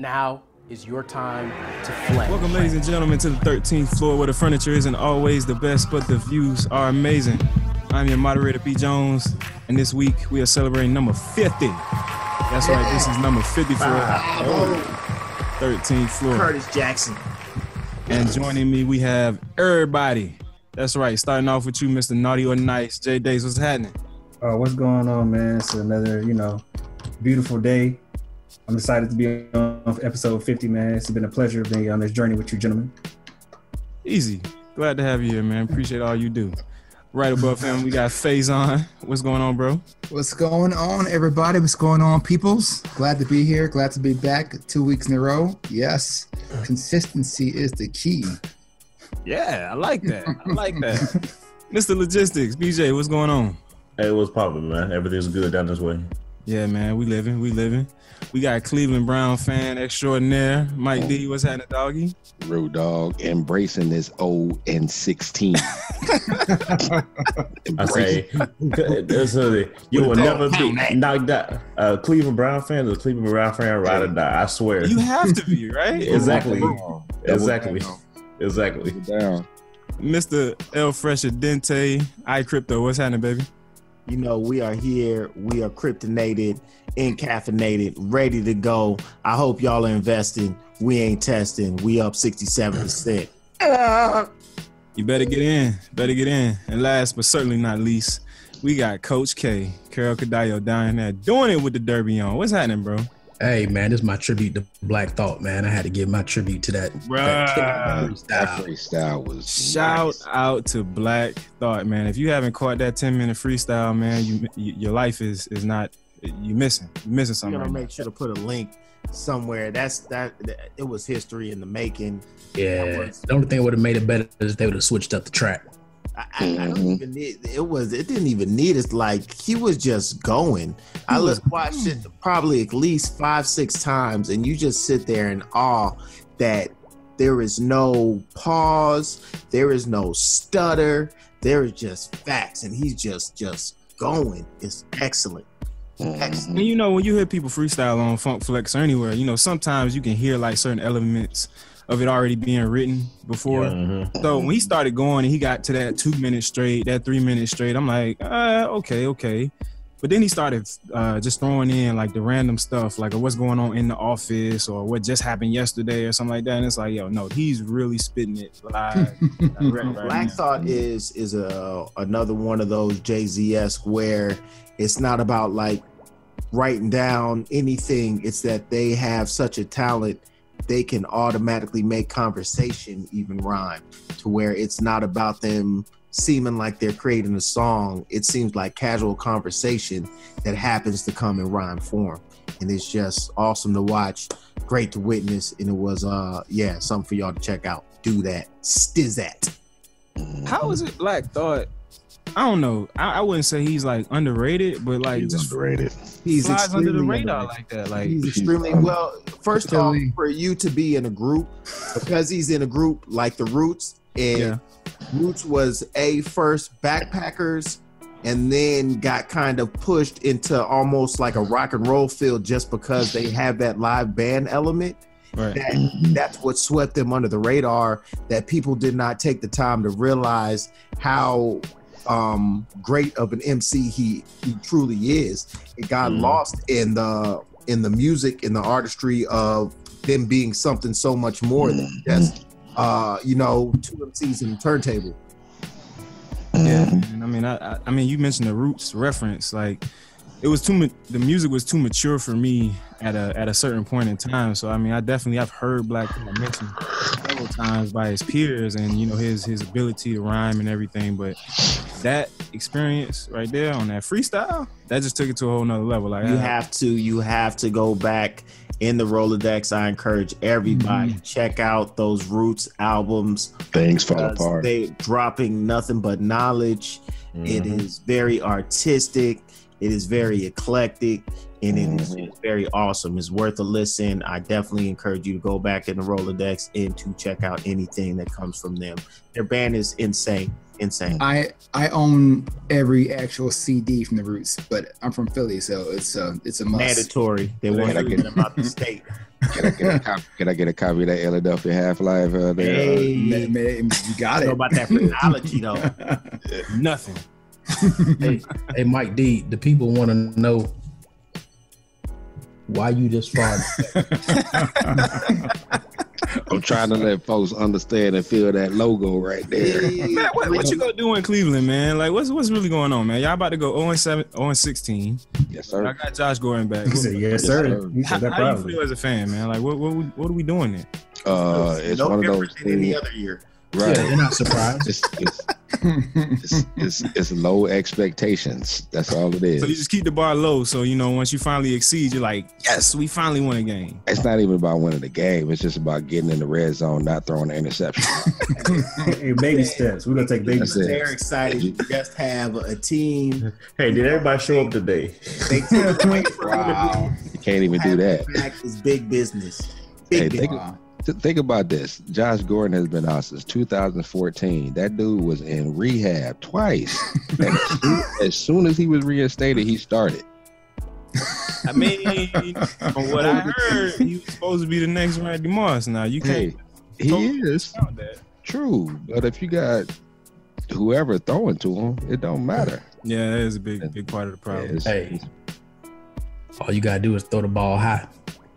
Now is your time to flame. Welcome, ladies and gentlemen, to the 13th floor, where the furniture isn't always the best, but the views are amazing. I'm your moderator, B. Jones, and this week we are celebrating number 50. That's right, this is number 50 for 13th floor. Curtis Jackson. And joining me, we have everybody. That's right, starting off with you, Mr. Naughty or Nice. Jay Days, what's happening? What's going on, man? It's another, beautiful day. I'm excited to be on episode 50, man. It's been a pleasure being on this journey with you, gentlemen. Easy. Glad to have you here, man. Appreciate all you do. Right above him, we got Faison. What's going on, bro? What's going on, everybody? What's going on, peoples? Glad to be here. Glad to be back 2 weeks in a row. Yes, consistency is the key. Yeah, I like that. Mr. Logistics, BJ, what's going on? Hey, what's poppin', man? Everything's good down this way. Yeah, man, we living. We got Cleveland Brown fan extraordinaire, Mike D. What's happening, doggy? Real dog, embracing this 0-16. I say, you will never be knocked out. Cleveland Brown fan is a Cleveland Brown fan, ride or die. I swear. You have to be, right? Exactly. Down. Mr. El Fresher Dente, iCrypto, what's happening, baby? You know, we are here. We are kryptonated, encaffeinated, ready to go. I hope y'all are investing. We ain't testing. We up 67%. You better get in. And last but certainly not least, we got Coach K, Carol Cadillo down there doing it with the derby on. What's happening, bro? Hey, man, this is my tribute to Black Thought, man. I had to give my tribute to that. That freestyle was Shout nice. out to Black Thought, man. If you haven't caught that 10-minute freestyle, man, your life is not, you're missing something. You're gonna make sure to put a link somewhere. That it was history in the making. Yeah, the only thing that would have made it better is if they would have switched up the track. I don't even need it didn't even need it. Like, he was just going. I watched it probably at least 5-6 times, and you just sit there in awe that there is no pause, there is no stutter, there is just facts, and he's just going. It's excellent. And when you hear people freestyle on Funk Flex or anywhere, sometimes you can hear like certain elements of it already being written before. So when he started going and he got to that 2 minute straight, that 3 minute straight, I'm like, okay. But then he started just throwing in like the random stuff, like what's going on in the office or what just happened yesterday or something like that. And it's like, no, he's really spitting it live. Black Thought is another one of those Jay-Z-esque where it's not about like writing down anything. It's that they have such a talent, they can automatically make conversation even rhyme, to where it's not about them seeming like they're creating a song. It seems like casual conversation that happens to come in rhyme form. And it's just awesome to watch, great to witness. And it was, something for y'all to check out. Do that. Stizzat. How is it Black Thought? I don't know. I wouldn't say he's like underrated, but like He's just underrated. He's flies under the extremely radar underrated. like that. Like He's extremely well. First off, for you to be in a group, because he's in a group like the Roots, and Roots was first Backpackers, and then got kind of pushed into almost like a rock and roll field just because they have that live band element. right. That's what swept them under the radar. That people did not take the time to realize how great of an MC he truly is. It got lost in the music, in the artistry of them being something so much more than just two MCs and a turntable. Yeah, and I mean, you mentioned the Roots reference. Like, it was the music was too mature for me at a certain point in time. So I mean, I've heard Black Thought mentioned several times by his peers, and his ability to rhyme and everything. But that experience right there on that freestyle, that just took it to a whole nother level. Like, you have to go back in the Rolodex. I encourage everybody check out those Roots albums. Things fall apart. They dropping nothing but knowledge. It is very artistic. It is very eclectic. and it is very awesome. It's worth a listen. I definitely encourage you to go back in the Rolodex and to check out anything that comes from them. Their band is insane. I own every actual CD from the Roots, but I'm from Philly, so it's a must. Mandatory. They want to get about the state. Can I get a copy of that Philadelphia Half-Life? Hey, Man, you got I know it. about that phrenology though. Nothing. Hey, Mike D, the people want to know why you just farted. I'm trying to let folks understand and feel that logo right there. Man, what you gonna do in Cleveland, man? Like, what's really going on, man? Y'all about to go 0-7, 0-16. Yes, sir. I got Josh Gordon back. He said, yes, sir. He How said that do you proudly. feel as a fan, man? Like, what are we doing there? It's no one of those different than any things, other year. right? Yeah, they're not surprised. It's low expectations. That's all it is. So you just keep the bar low. So once you finally exceed, you're like, yes, we finally won a game. It's not even about winning the game. It's just about getting in the red zone, not throwing an interception. Hey, baby steps. We're gonna take baby That's steps. it. They're excited to just have a team. Hey, did everybody show up today? They took away from Wow, you can't even do that. Back is big business. Hey, Big business. think about this. Josh Gordon has been out since 2014. That dude was in rehab twice. As soon as he was reinstated, he started. I mean, from what I heard, he was supposed to be the next Randy Moss. Now you can't. Hey, he is count that. true, but if you got whoever throwing to him, it don't matter. Yeah, that is a big part of the problem. Hey, all you gotta do is throw the ball high.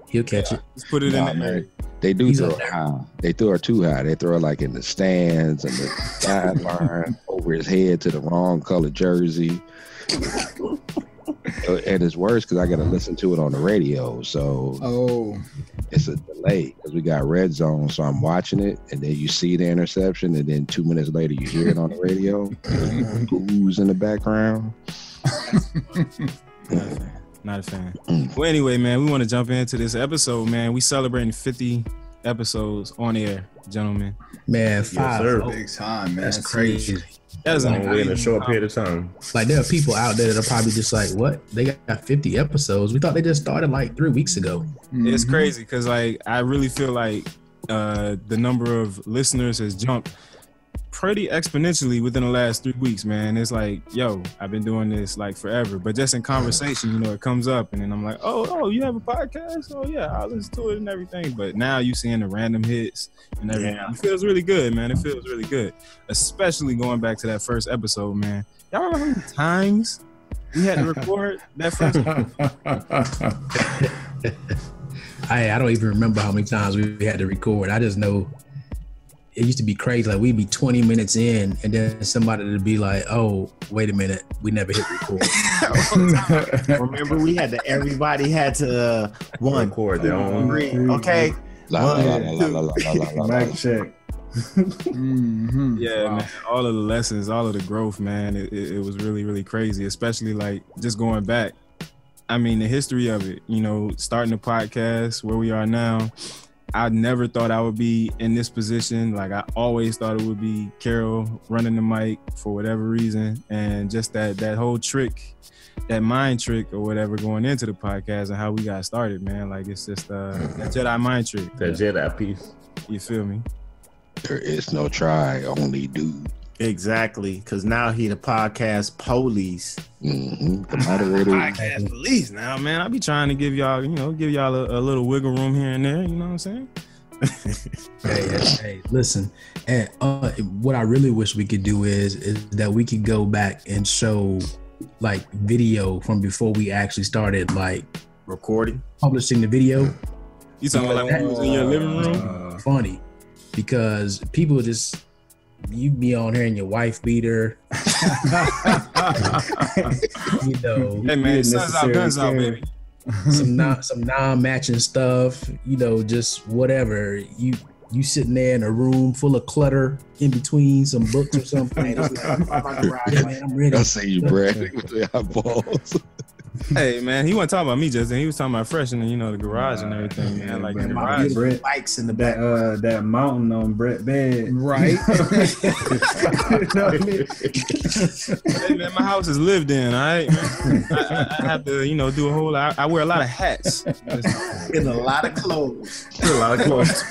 He'll catch it. Let's put it Nah, in the air. man. They do He's throw up it there. high. They throw it too high. They throw it like in the stands and the sideline over his head to the wrong color jersey. And it's worse because I got to listen to it on the radio. So it's a delay because we got red zone. So I'm watching it and then you see the interception and then 2 minutes later you hear it on the radio. Who's in the background? Not a fan. Well, anyway, man, we want to jump into this episode, man. We celebrating 50 episodes on air, gentlemen. Man, Yes, 5. sir. Big time, man. That's crazy. That's an Only in a short period of time. Like there are people out there that are probably just like, what? They got 50 episodes. We thought they just started like 3 weeks ago. It's crazy because like I really feel like the number of listeners has jumped pretty exponentially within the last 3 weeks, man. It's like, yo, I've been doing this like forever, but just in conversation, it comes up, and then I'm like, oh, you have a podcast? Oh yeah, I'll listen to it and everything. But now you seeing the random hits and everything. Yeah. It feels really good, man. It feels really good, especially going back to that first episode, man. Y'all remember how many times we had to record that first? I don't even remember how many times we had to record. I just know it used to be crazy. Like we'd be 20 minutes in and then somebody would be like, oh, wait a minute. We never hit record. Remember, everybody had to one, Record their own. three. Okay. La, la, la, la, la, la, la, la, la. Mic check. Yeah, man. All of the lessons, all of the growth, man. It was really, really crazy, especially like just going back. I mean, the history of it, starting the podcast, where we are now. I never thought I would be in this position. Like I always thought it would be Carol running the mic for whatever reason. And just that whole trick, that mind trick or whatever going into the podcast and how we got started, man. Like it's just that Jedi mind trick. That Jedi piece. You feel me? There is no try, only do. Exactly, because now he the podcast police. The moderator. Podcast police now, man. I be trying to give y'all, a little wiggle room here and there. You know what I'm saying? Hey, listen. And what I really wish we could do is that we could go back and show like video from before we actually started like Recording. publishing the video. You talking about like when you was in your living room? Funny because people just you be on here and your wife beater. Hey man, sun's out, guns out, baby. some non-matching stuff, just whatever. You sitting there in a room full of clutter in between some books or something. It's like, man, I'm ready. I see you, Brad, with the eyeballs. Hey man, he wasn't talking about me just then. He was talking about Fresh and the garage and everything, man. Like the garage, bikes in the back. That mountain on Brett bed, right? You know what I mean? Hey man, my house is lived in. All right, man. I have to, do a whole lot. I wear a lot of hats In a lot of clothes. A lot of clothes.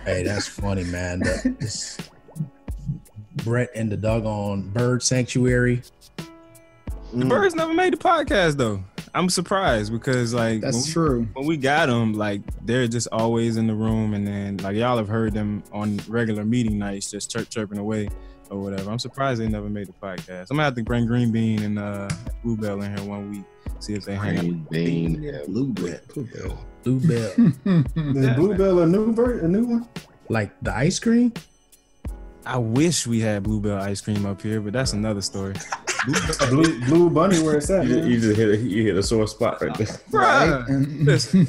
Hey, that's funny, man. This Brett and the doggone bird sanctuary. The birds never made the podcast though. I'm surprised because that's true. When we got them, they're just always in the room, and then y'all have heard them on regular meeting nights, just chirping away or whatever. I'm surprised they never made the podcast. I'm gonna have to bring Green Bean and Bluebell in here one week, see if they hang out. Green Bean, Bluebell. Bluebell. Is Bluebell a new one? Like the ice cream? I wish we had Bluebell ice cream up here, but that's another story. Blue Bunny, where it's at? You just hit a sore spot right there. Right. Listen,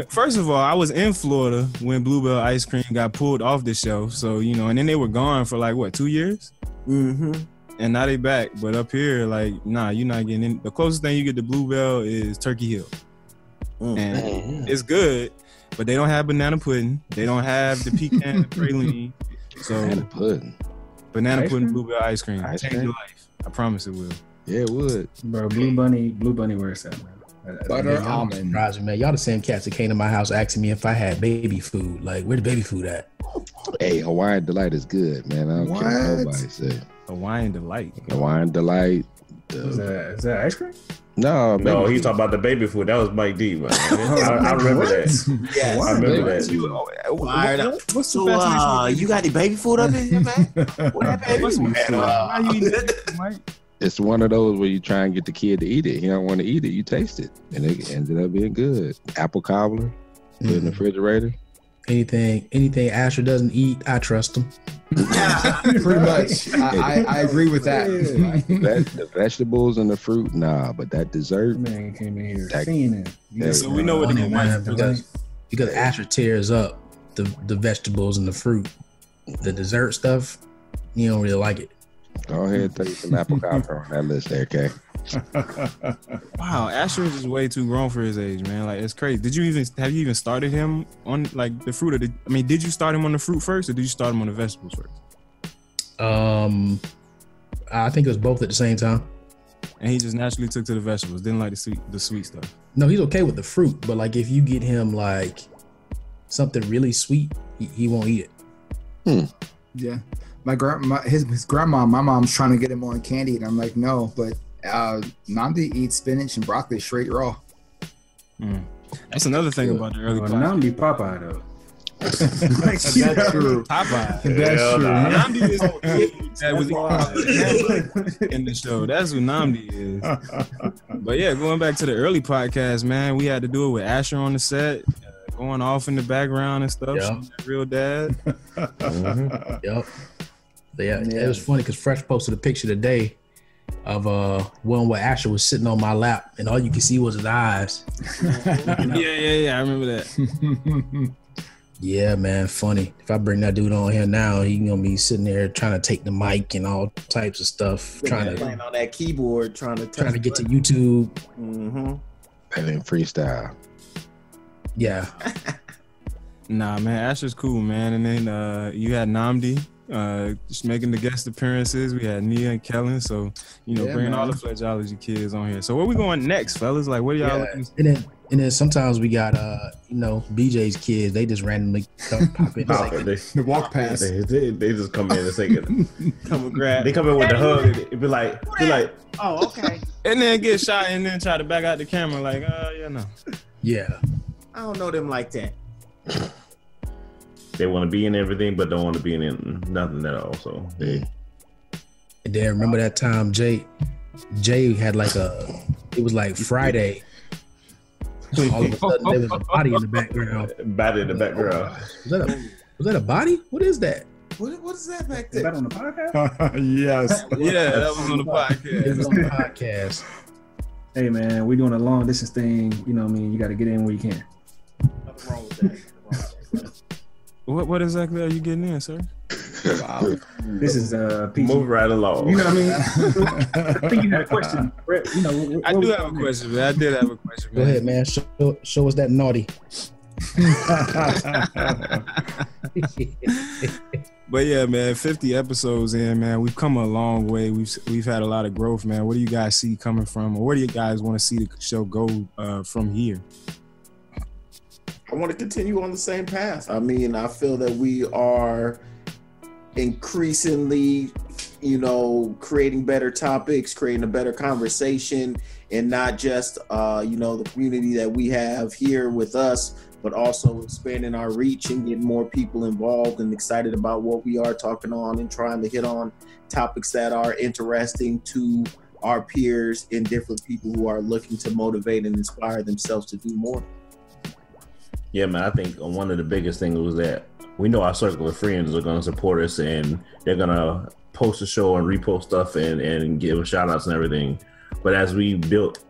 first of all, I was in Florida when Bluebell ice cream got pulled off the shelf. So, and then they were gone for 2 years? Mm-hmm. And now they back. But up here, nah, you're not getting in. The closest thing you get to Bluebell is Turkey Hill. And it's good, but they don't have banana pudding. They don't have the pecan praline. So banana pudding, Bluebell ice cream. Change your life. I promise it will. Yeah, it would. Bro, Blue Bunny, where it's at, man? Butter almond. Roger, man. Y'all the same cats that came to my house asking me if I had baby food. Like, where the baby food at? Hey, Hawaiian Delight is good, man. I don't care what nobody say. Hawaiian Delight. Hawaiian Delight. Is that ice cream? No, he's talking about the baby food. That was Mike D, man. I remember that. Yes. I remember that. What's the fascination? You got any baby food up in here, man? What that baby food? It's one of those where you try and get the kid to eat it. He don't want to eat it. You taste it, and it ended up being good. Apple cobbler, put in the refrigerator. Anything Asher doesn't eat, I trust him. Pretty much. I agree with that. The vegetables and the fruit, nah, but that dessert. Man came in here fiending. So we know what it is. Because Asher tears up the vegetables and the fruit. The dessert stuff, you don't really like it. Go ahead and take some apple cobbler on that list there, okay? Wow, Asher is just way too grown for his age, man. It's crazy. Have you even started him on the fruit? Did you start him on the fruit first, or did you start him on the vegetables first? I think it was both at the same time. And he just naturally took to the vegetables. Didn't like the sweet stuff. No, he's okay with the fruit, but if you get him something really sweet, he won't eat it. Yeah, his grandma, my mom's trying to get him on candy, and I'm like, no, but. Namdi eats spinach and broccoli straight raw. That's another thing about the early Namdi Popeye though. That's true. Popeye. That's true. Namdi is that was in the show. That's who Namdi is. But yeah, going back to the early podcast, man, we had to do it with Asher on the set, going off in the background and stuff. Yep. Real dad. Yep. Yeah, it was funny because Fresh posted a picture today of one where Asher was sitting on my lap and all you could see was his eyes. Yeah, I remember that. Yeah, man, funny. If I bring that dude on here now, he gonna be sitting there trying to take the mic and all types of stuff, playing on that keyboard, trying to get to YouTube. Mm-hmm. And then freestyle. Yeah. Nah, man, Asher's cool, man. And then you had Namdi. Just making the guest appearances. We had Nia and Kellen, so bringing all the Fledgeology kids on here. So where we going next, fellas? What are y'all looking? And then sometimes we got BJ's kids. They just randomly pop in. They walk past. They just come in and say it. Come and grab. They come in with the hug. It be like, oh, okay. And then get shot and then try to back out the camera no. Yeah. I don't know them like that. They want to be in everything, but don't want to be in nothing at all. So And then remember that time Jay had it was Friday. All of a sudden there was a body in the background. Was that a body? What is that? What is that back there? Is that on the podcast? Yes. Yeah, that was on the podcast. It was on the podcast. Hey man, we doing a long distance thing. You got to get in where you can. Nothing wrong with that. What exactly are you getting in, sir? Wow. This is PG. Move right along. You know what I mean? I think you had a question. You know, I do have a question, man. I did have a question, man. Go ahead, man. Show us that naughty. But yeah, man, 50 episodes in, man, we've come a long way. We've had a lot of growth, man. What do you guys see coming from, or where do you guys want to see the show go from here? I want to continue on the same path. I mean, I feel that we are increasingly, creating better topics, creating a better conversation, and not just, the community that we have here with us, but also expanding our reach and getting more people involved and excited about what we are talking on and trying to hit on topics that are interesting to our peers and different people who are looking to motivate and inspire themselves to do more. Yeah, man, I think one of the biggest things was that we know our circle of friends are going to support us and they're going to post the show and repost stuff and give shout outs and everything. But as we built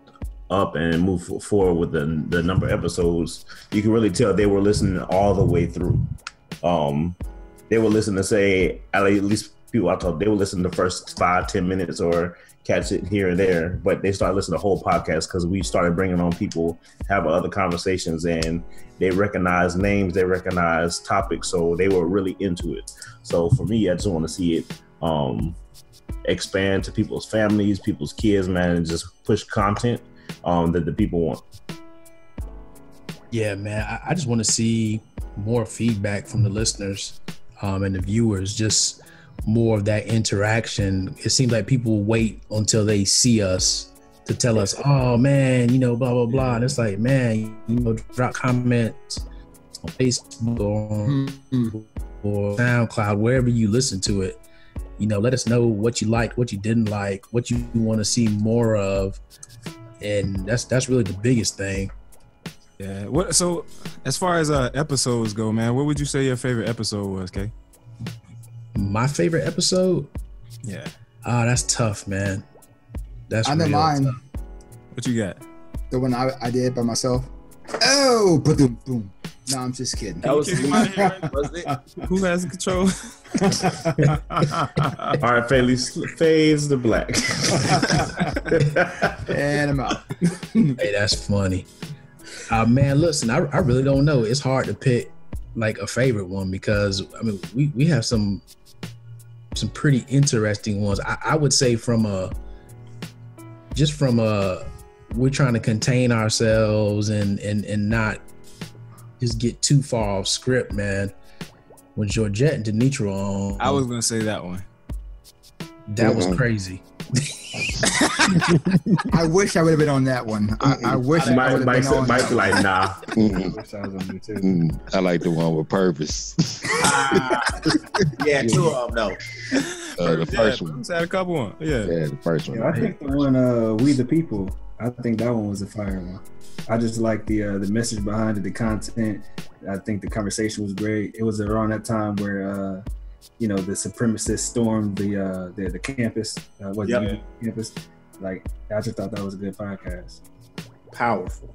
up and move forward with the number of episodes, you can really tell they were listening all the way through. They were listening to say, at least people I talked, they would listen to the first 5-10 minutes or catch it here and there, but they started listening to the whole podcast because we started bringing on people, have other conversations, and they recognize names, they recognize topics, so they were really into it. So for me, I just want to see it expand to people's families, people's kids, man, and just push content that the people want. Yeah, man, I just want to see more feedback from the listeners and the viewers, just more of that interaction. It seems like people wait until they see us to tell us, oh man, blah, blah, blah. And it's like, man, drop comments on Facebook or SoundCloud, wherever you listen to it. Let us know what you liked, what you didn't like, what you want to see more of. And that's really the biggest thing. Yeah. So as far as episodes go, man, what would you say your favorite episode was, Kay? My favorite episode? Yeah. That's tough, man. That's I know mine. Tough. What you got? The one I did by myself. Oh, boom, boom. No, I'm just kidding. That was it? Who has control? All right, fades the black. And I'm out. Hey, that's funny. Man, listen, I really don't know. It's hard to pick like a favorite one because I mean we have some pretty interesting ones. I would say from we're trying to contain ourselves and not just get too far off script, man. When Georgette and Denitra on, I was gonna say that one. That was crazy. I wish I would have been on that one. I wish I would have been on that one. Like, nah. I wish I was on there too. I like the one with purpose. Yeah, two of them though. The first one. Had a couple one. Yeah, the first one. Yeah, I think the one We the People. I think that one was a fire one. I just like the message behind it, the content. I think the conversation was great. It was around that time where the supremacists stormed the campus. Campus. Like, I just thought that was a good podcast. Powerful.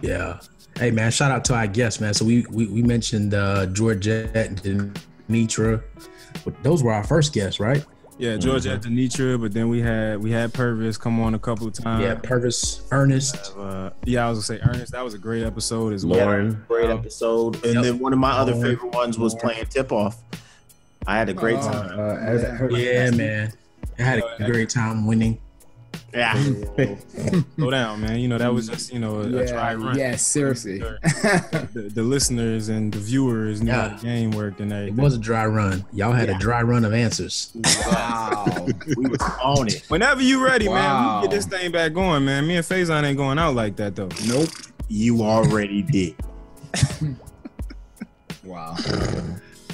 Yeah. Hey man, shout out to our guests, man. So we mentioned Georgette and Denitra. Those were our first guests, right? Yeah, Georgette, Denitra, but then we had Purvis come on a couple of times. Yeah, Purvis, Ernest. I was gonna say Ernest. That was a great episode as well. Lauren, great episode. And then one of my other favorite ones was playing Tip Off. I had a great time. Man, I had a great time winning. Yeah. Slow down, man. That was just, a dry run. Yeah, seriously. The listeners and the viewers knew how the game worked and everything. It was a dry run. Y'all had a dry run of answers. Wow. We was on it. Whenever you ready, man, we get this thing back going, man. Me and Faison ain't going out like that, though. Nope. You already did. Wow.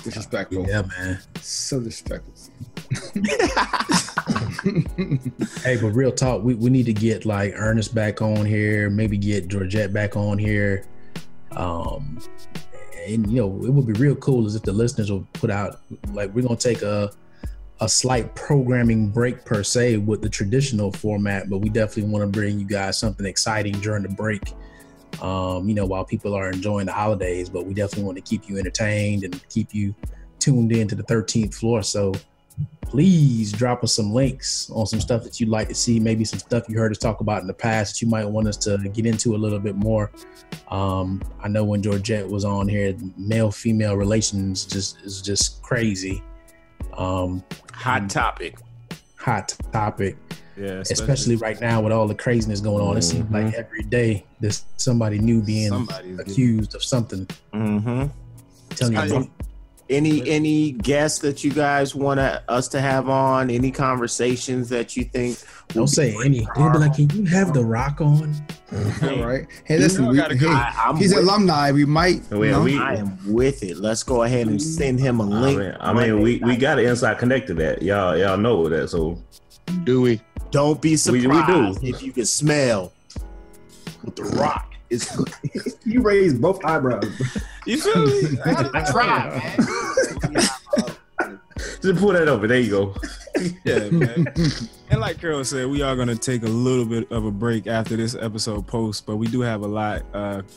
Disrespectful. Yeah, man. So disrespectful. Hey, but real talk, we need to get like Ernest back on here, maybe get Georgette back on here. And it would be real cool as if the listeners will put out, like, we're gonna take a slight programming break per se with the traditional format, but we definitely want to bring you guys something exciting during the break. while people are enjoying the holidays, but we definitely want to keep you entertained and keep you tuned in to the 13th floor. So please drop us some links on some stuff that you'd like to see, maybe some stuff you heard us talk about in the past that you might want us to get into a little bit more. I know when Georgette was on here, male-female relations is just crazy. Hot topic. Yeah, especially right now with all the craziness going on. It seems like every day there's somebody new being accused of something. Telling you. Any guests that you guys want us to have on? Any conversations that you think? Don't say any. They'll be like, "Can you have The Rock on?" All right. Hey, listen. He's an alumni. We might. I am with it. Let's go ahead and send him a link. We got an inside connect to that. Y'all know that. So do we? Don't be surprised we do. if you can smell what The Rock is. You raised both eyebrows. You feel me? I tried, man. Just pull that over. There you go. Yeah, man. And like Carol said, we are going to take a little bit of a break after this episode post, but we do have a lot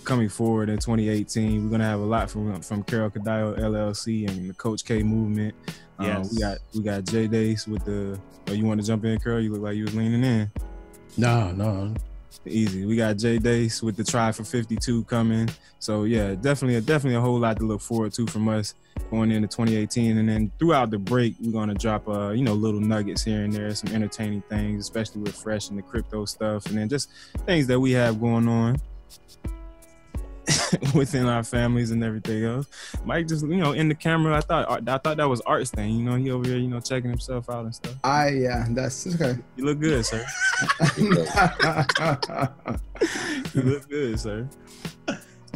coming forward in 2018. We're going to have a lot from Carol Cadillo LLC and the Coach K movement. Yes. We got J Dace with the. Oh, you want to jump in, Carol? You look like you was leaning in. No. Easy. We got J Dace with the Try for 52 coming. So yeah, definitely a whole lot to look forward to from us going into 2018. And then throughout the break, we're gonna drop little nuggets here and there, some entertaining things, especially with Fresh and the crypto stuff, and then just things that we have going on within our families and everything else. Mike just in the camera. I thought that was Art's thing. He over here checking himself out and stuff. That's okay. You look good, sir. You look good, sir.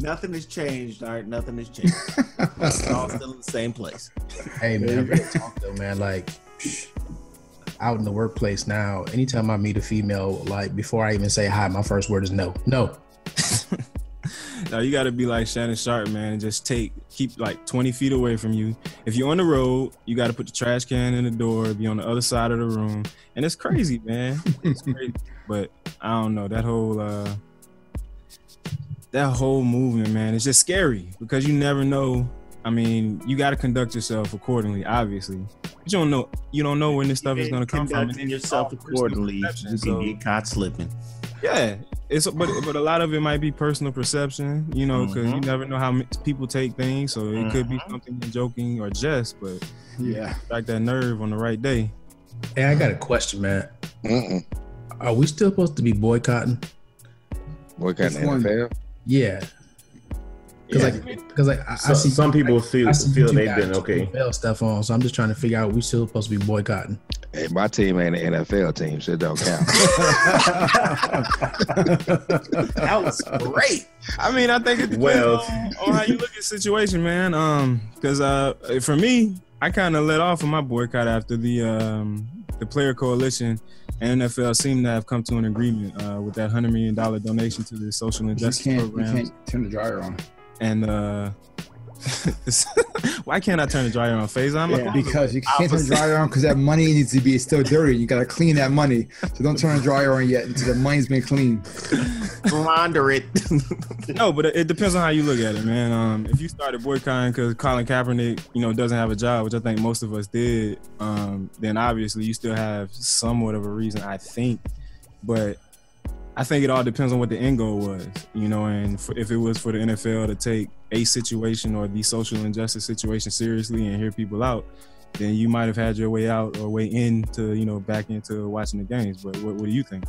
Nothing has changed, Art. Nothing has changed. It's all still in the same place. Hey man, real talk though, man. Like out in the workplace now, anytime I meet a female, like before I even say hi, my first word is no. No, you got to be like Shannon Sharp, man, and just keep like 20 feet away from you. If you're on the road, you got to put the trash can in the door, be on the other side of the room. And it's crazy, man. It's crazy. But I don't know, that whole movement, man, it's just scary because you never know. I mean, you got to conduct yourself accordingly, obviously. But you don't know when this stuff is going to come from. Conducting yourself accordingly, you can get caught slipping. Yeah, but a lot of it might be personal perception, because you never know how people take things. So it could be something joking or jest, but strike that nerve on the right day. Hey, I got a question, man. Are we still supposed to be boycotting? Boycotting the NFL? Yeah. Because I see some people feel they've been okay. NFL stuff on, so I'm just trying to figure out we still supposed to be boycotting. Hey, my team ain't an NFL team, so it don't count. That was great. I mean, I think it depends on how you look at the situation, man. Because for me, I kind of let off of my boycott after the player coalition and NFL seemed to have come to an agreement with that $100 million donation to the social injustice program. You can't turn the dryer on. And why can't I turn the dryer on, Faison? Because you can't turn the dryer on because that money needs to be still dirty. You got to clean that money. So don't turn the dryer on yet until the money's been cleaned. Launder it. No, but it depends on how you look at it, man. If you started boycotting because Colin Kaepernick, doesn't have a job, which I think most of us did, then obviously you still have somewhat of a reason, I think. But I think it all depends on what the end goal was, and if it was for the NFL to take a situation or the social injustice situation seriously and hear people out, then you might have had your way out or way into, back into watching the games. But what do you think?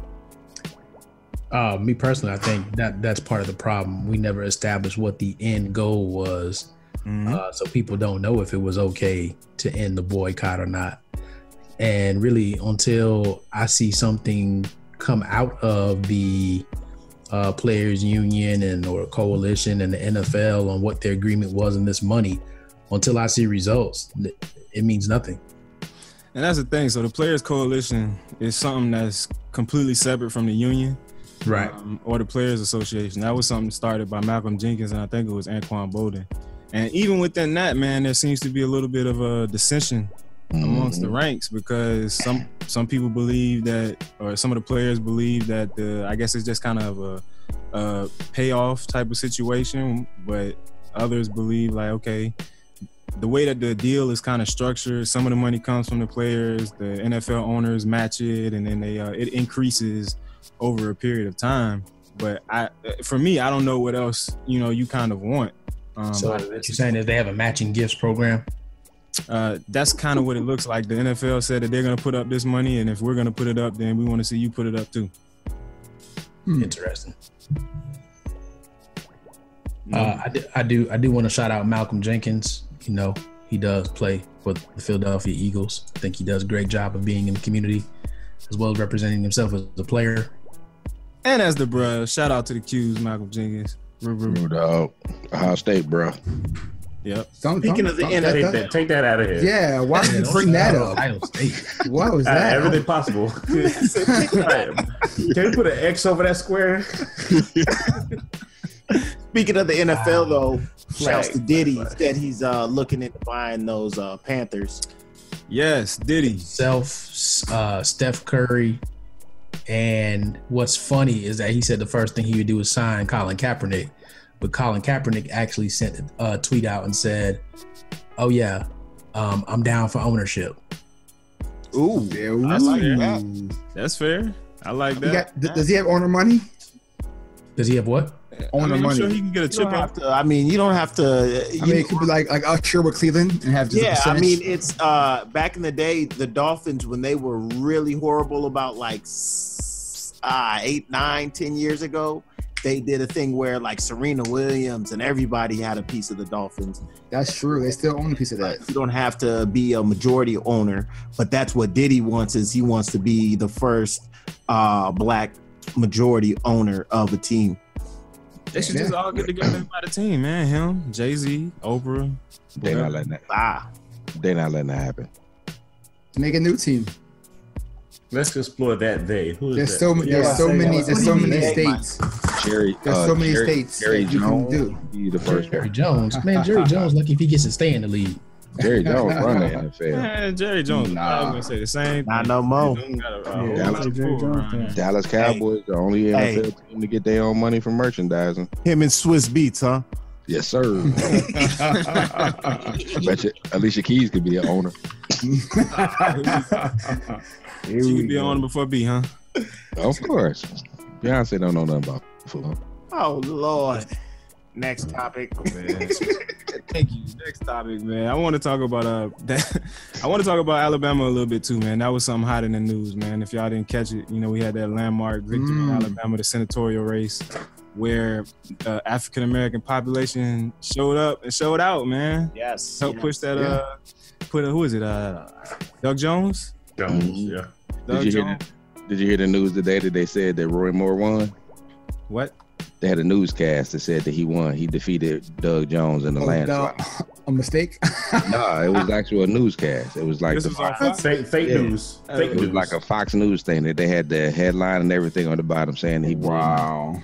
Me personally, I think that's part of the problem. We never established what the end goal was. So people don't know if it was okay to end the boycott or not. And really, until I see something come out of the players union or coalition and the NFL on what their agreement was in this money, until I see results, it means nothing. And that's the thing. So the players coalition is something that's completely separate from the union, right? Or the players association. That was something started by Malcolm Jenkins and I think it was Anquan Bolden. And even within that, man, there seems to be a little bit of a dissension amongst the ranks because some people believe that, or some of the players believe that I guess it's just kind of payoff type of situation, but others believe like, okay, the way that the deal is kind of structured, some of the money comes from the players, the NFL owners match it, and then they it increases over a period of time. But for me, I don't know what else you kind of want. So what you're saying is they have a matching gifts program? That's kind of what it looks like. The NFL said that they're going to put up this money, and if we're going to put it up, then we want to see you put it up too. Interesting. I do want to shout out Malcolm Jenkins. He does play for the Philadelphia Eagles. I think he does a great job of being in the community as well as representing himself as a player. And as the bruh, shout out to the Qs, Malcolm Jenkins. Dog. Ohio State, bro. Yep. Speaking of the NFL, take that out of here. Yeah, why did you bring that up? Ohio State. What was that? Everything possible. Can we put an X over that square? Speaking of the NFL, though, shouts to Diddy that he's looking into buying those Panthers. Yes, Diddy. Steph Curry. And what's funny is that he said the first thing he would do is sign Colin Kaepernick. But Colin Kaepernick actually sent a tweet out and said, oh, yeah, I'm down for ownership. Ooh, I like that. That's fair. I like that. Does he have owner money? Does he have what? Owner money. I'm sure he can get a chip off. You don't have to. It could be like Usher with Cleveland and have just a percentage. It's back in the day, the Dolphins, when they were really horrible about 8, 9, 10 years ago, they did a thing where like Serena Williams and everybody had a piece of the Dolphins. That's true. They still own a piece of that. You don't have to be a majority owner, but that's what Diddy wants. Is he wants to be the first black majority owner of a team. They should just all get together and buy the team, man. Him, Jay-Z, Oprah. They're not letting that. They're not letting that happen. Make a new team. Let's explore that they. Who is there's that? So many states. Jerry Jones. He the first. Jerry Jones, man. Jerry Jones, lucky if he gets to stay in the league. Jerry Jones run the NFL. Man, Jerry Jones. I was gonna say the same. Not no more. Dallas Cowboys, the only NFL team to get their own money from merchandising. Him and Swiss Beats, huh? Yes, sir. Bet you Alicia Keys could be an owner. She could be on before B, huh? Of course. Beyonce don't know nothing about football. Oh Lord. Next topic. Man. Thank you. Next topic, man. I want to talk about that. I want to talk about Alabama a little bit too, man. That was something hot in the news, man. If y'all didn't catch it, we had that landmark victory in Alabama, the senatorial race, where the African American population showed up and showed out, man. Yes. Help push that. Who is it? Doug Jones. Yeah. Did you hear the news today that they said that Roy Moore won? What? They had a newscast that said that he won. He defeated Doug Jones in the landslide. A mistake? No, it was actually a newscast. It was like fake news. It was like a Fox News thing that they had the headline and everything on the bottom saying he won.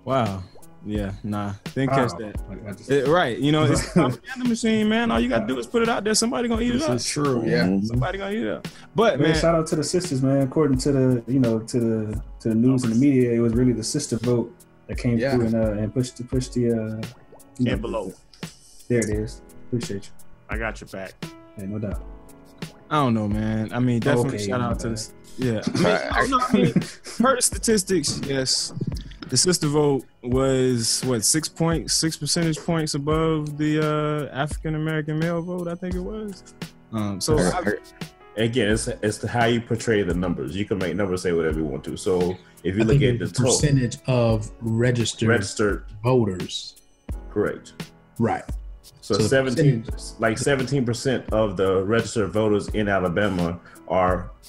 Wow. Yeah, nah. Didn't catch that. Right. It's a propaganda machine, man. All you gotta do is put it out there. Somebody gonna eat it up. This is true. Yeah. Somebody gonna eat it up. But man, shout out to the sisters, man. According to the to the news and the media, it was really the sister vote that came through and pushed the envelope. There it is. Appreciate you. I got your back. Hey, no doubt. I don't know, man. I mean, definitely shout out to this. Yeah. Per statistics, yes. The sister vote was 6 percentage points above the African American male vote. I think it was. Again, it's how you portray the numbers. You can make numbers say whatever you want to. So if you look at the total percentage of registered voters, correct, right? So 17% of the registered voters in Alabama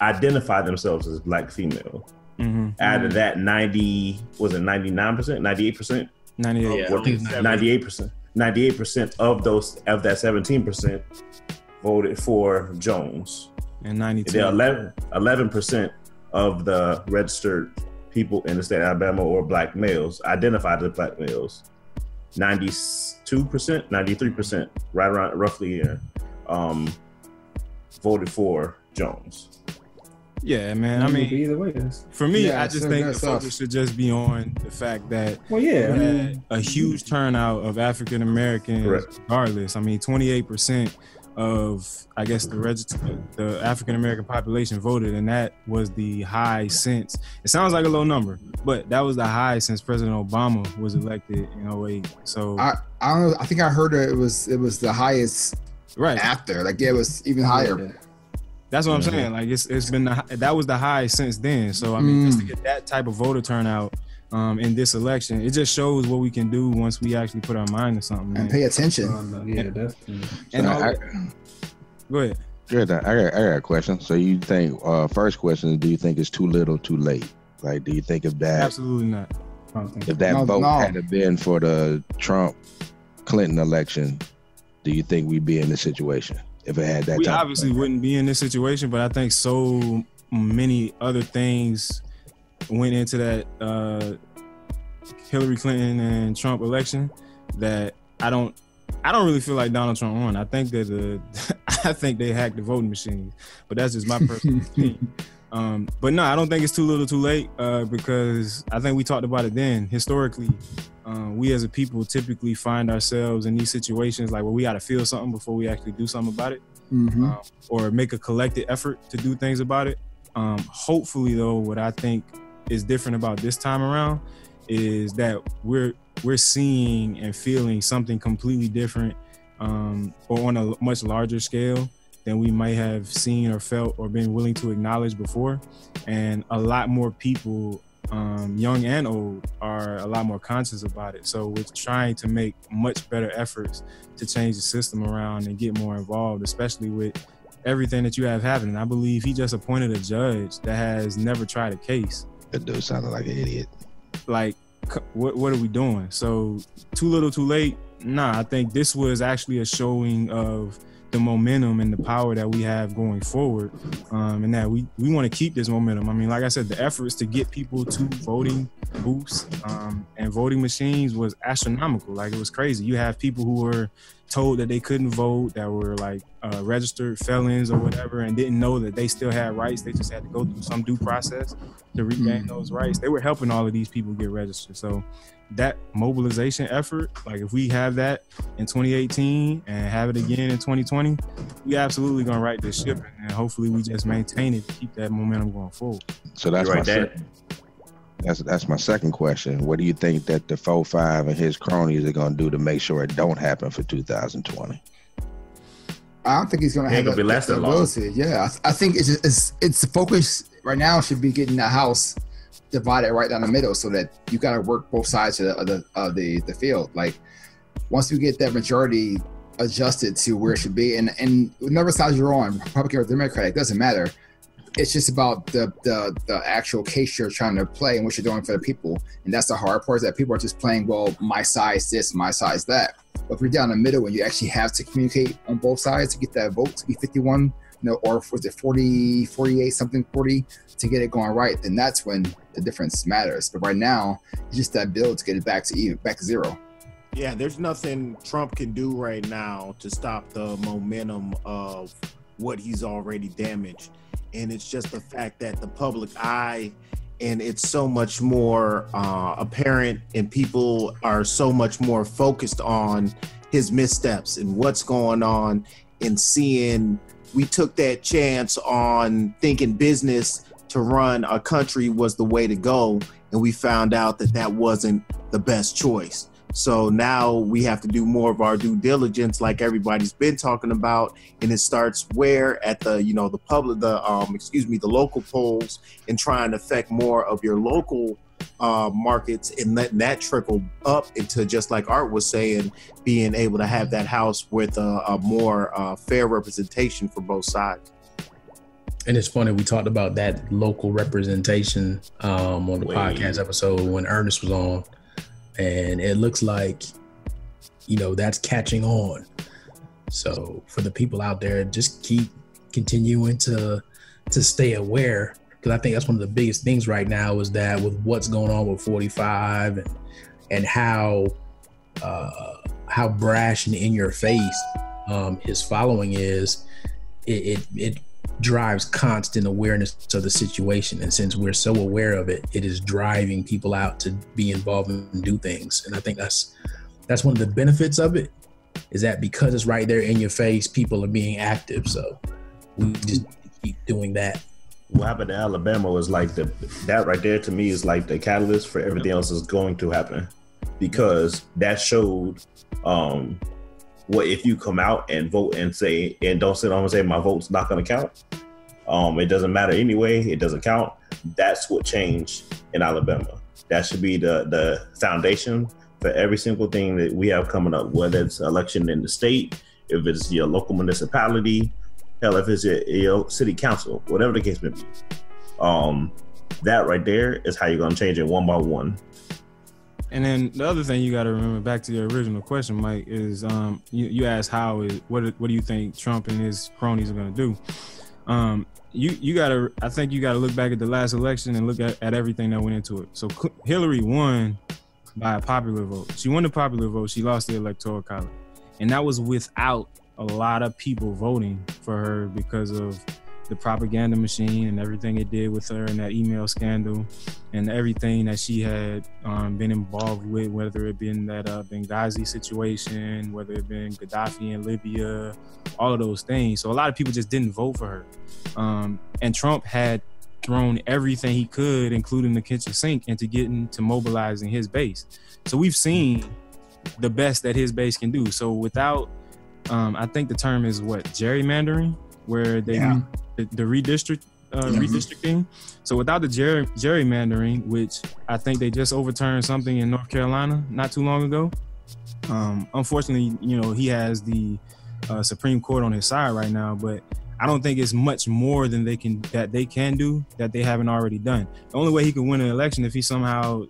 identify themselves as black female. Mm-hmm. Out of that, 99%, 98%, 98%, 98% of that 17% voted for Jones, and 92. 11% of the registered people in the state of Alabama or black males identified as black males. 92%, 93%, right around roughly here, voted for Jones. Yeah, man. I mean, either way, for me, I just think the focus should just be on the fact that we had a huge turnout of African Americans, regardless. I mean, 28% of, I guess, the African American population voted, and that was the high since. It sounds like a low number, but that was the high since President Obama was elected in 2008. So I don't know. I think I heard it was the highest after. Like it was even higher. Yeah. That's what I'm saying. Like it's been that was the high since then. So I mean, just to get that type of voter turnout in this election, it just shows what we can do once we actually put our mind to something and pay attention. Definitely. And go ahead. Good. I got a question. So you think first question is, do you think it's too little, too late? Like, do you think if that absolutely not? If that vote had been for the Trump-Clinton election, do you think we'd be in this situation? If it had that, we obviously wouldn't be in this situation, but I think so many other things went into that Hillary Clinton and Trump election that I don't really feel like Donald Trump won. I think that I think they hacked the voting machines, but that's just my personal opinion. But no, I don't think it's too little, too late because I think we talked about it then. Historically, we as a people typically find ourselves in these situations like where we got to feel something before we actually do something about it, or make a collective effort to do things about it. Hopefully, though, what I think is different about this time around is that we're seeing and feeling something completely different, or on a much larger scale than we might have seen or felt or been willing to acknowledge before. And a lot more people, young and old, are a lot more conscious about it. So we're trying to make much better efforts to change the system around and get more involved, especially with everything that you have happening. I believe he just appointed a judge that has never tried a case. That dude sounded like an idiot. Like, what are we doing? So too little, too late? Nah, I think this was actually a showing of the momentum and the power that we have going forward, and that we want to keep this momentum. I mean, like I said, the efforts to get people to voting booths and voting machines was astronomical. Like, it was crazy. You have people who were told that they couldn't vote, that were like registered felons or whatever, and didn't know that they still had rights. They just had to go through some due process to regain those rights. They were helping all of these people get registered. So that mobilization effort, like if we have that in 2018 and have it again in 2020, we absolutely gonna right this ship, and hopefully we just maintain it to keep that momentum going forward. So that's that's my second question. What do you think that the 4-5 and his cronies are gonna do to make sure it don't happen for 2020? I don't think he's gonna have that ability. Yeah, I think it's the focus right now should be getting the House divided right down the middle, so that you got to work both sides of the field. Like, once we get that majority adjusted to where it should be, and whatever side you're on, Republican or Democratic, it doesn't matter. It's just about the actual case you're trying to play and what you're doing for the people. And that's the hard part, is that people are just playing, well, my side's this, my side's that. But if you're down the middle and you actually have to communicate on both sides to get that vote to be 51, or was it 40, 48, something 40, to get it going right, then that's when the difference matters. But right now, it's just that build to get it back to zero. Yeah, there's nothing Trump can do right now to stop the momentum of what he's already damaged. And it's just the fact that the public eye, and it's so much more apparent, and people are so much more focused on his missteps and what's going on, and seeing we took that chance on thinking business to run a country was the way to go, and we found out that that wasn't the best choice. So now we have to do more of our due diligence, like everybody's been talking about, and it starts where at the the local polls, and trying to affect more of your local markets, and letting that trickle up into, just like Art was saying, being able to have that House with a more fair representation for both sides. And it's funny, we talked about that local representation on the podcast episode when Ernest was on. And it looks like, that's catching on. So for the people out there, just keep continuing to stay aware, because I think that's one of the biggest things right now, is that with what's going on with 45 and how brash and in your face his following is, it drives constant awareness of the situation. And since we're so aware of it, it is driving people out to be involved and do things. And I think that's one of the benefits of it, is that because it's right there in your face, people are being active. So we just keep doing that. What happened in Alabama was like that right there to me is like the catalyst for everything else that's going to happen, because that showed what if you come out and vote and say, and don't sit on and say my vote's not going to count. It doesn't matter anyway. It doesn't count. That's what changed in Alabama. That should be the foundation for every single thing that we have coming up, whether it's election in the state, if it's your local municipality, hell, if it's your city council, whatever the case may be. That right there is how you're going to change it one by one. And then the other thing you got to remember, back to your original question, Mike, is you asked what do you think Trump and his cronies are going to do? I think you got to look back at the last election and look at everything that went into it. So Hillary won by a popular vote. She won the popular vote. She lost the electoral college, and that was without a lot of people voting for her because of the propaganda machine and everything it did with her and that email scandal and everything that she had been involved with, whether it been that Benghazi situation, whether it been Gaddafi in Libya, all of those things. So a lot of people just didn't vote for her. And Trump had thrown everything he could, including the kitchen sink, into getting to mobilizing his base. So we've seen the best that his base can do. So without I think the term is gerrymandering, where they the redistricting. So without the gerrymandering, which I think they just overturned something in North Carolina not too long ago. Unfortunately, he has the Supreme Court on his side right now, but I don't think it's much more than they can do that they haven't already done. The only way he could win an election if he somehow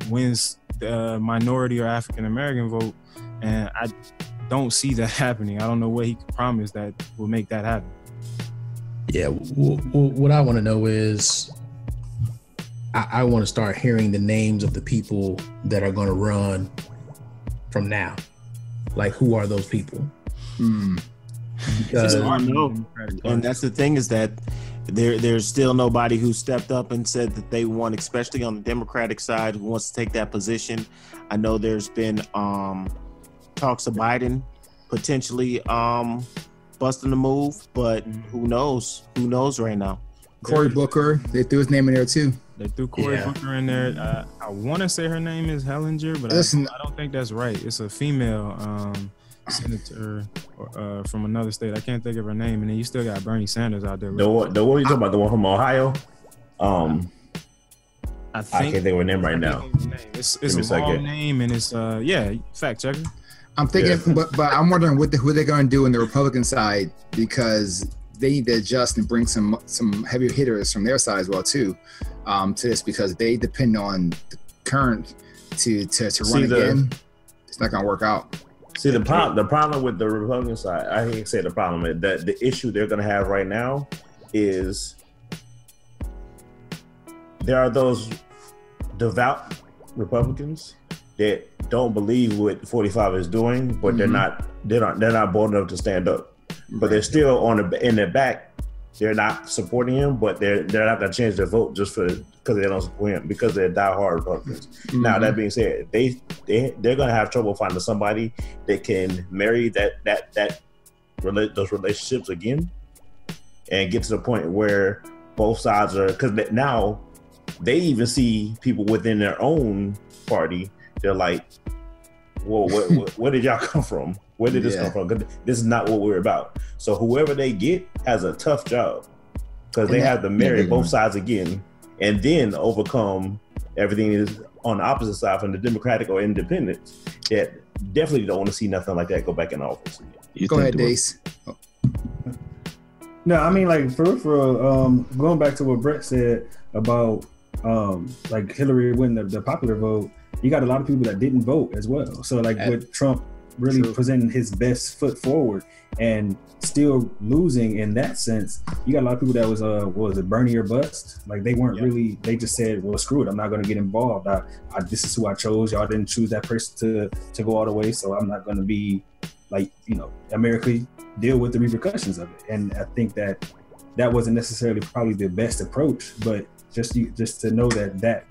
wins the minority or African American vote, and I don't see that happening. I don't know what he could promise that will make that happen. Yeah, what I want to know is I want to start hearing the names of the people that are going to run from now. Like, who are those people? Because, and that's the thing, is that there's still nobody who stepped up and said that they want, especially on the Democratic side, who wants to take that position. I know there's been talks of Biden potentially busting the move, but who knows? Who knows right now? Cory Booker, they threw his name in there too. They threw Cory Booker in there. I want to say her name is Hellinger, but I don't think that's right. It's a female senator from another state. I can't think of her name. And then you still got Bernie Sanders out there. The one you talking about, the one from Ohio? I can't think of her name right now. It's a long name, and it's fact checker. I'm thinking, but I'm wondering who they're going to do on the Republican side, because they need to adjust and bring some heavy hitters from their side as well too, to this, because they depend on the current to run again. It's not going to work out. See, the problem with the Republican side, I hate to say the problem, is that the issue they're going to have right now is there are those devout Republicans that don't believe what 45 is doing, but they're not bold enough to stand up. But they're still in their back. They're not supporting him, but they're not going to change their vote just because they don't support him, because they're diehard Republicans. Now, that being said, they're going to have trouble finding somebody that can marry those relationships again and get to the point where both sides are, because now they even see people within their own party. They're like, whoa, where did y'all come from? Where did this come from? Because this is not what we're about. So whoever they get has a tough job, because they have to marry both sides again and then overcome everything is on the opposite side from the Democratic or Independents that definitely don't want to see nothing like that go back in office again. Go ahead, Dace. No, I mean, like, for going back to what Brett said about like Hillary winning the popular vote, you got a lot of people that didn't vote as well. So like with Trump really presenting his best foot forward and still losing in that sense, you got a lot of people that was it Bernie or bust? Like they weren't really, they just said, well, screw it, I'm not going to get involved. This is who I chose. Y'all didn't choose that person to go all the way, so I'm not going to be like, America deal with the repercussions of it. And I think that wasn't necessarily probably the best approach, but just to know that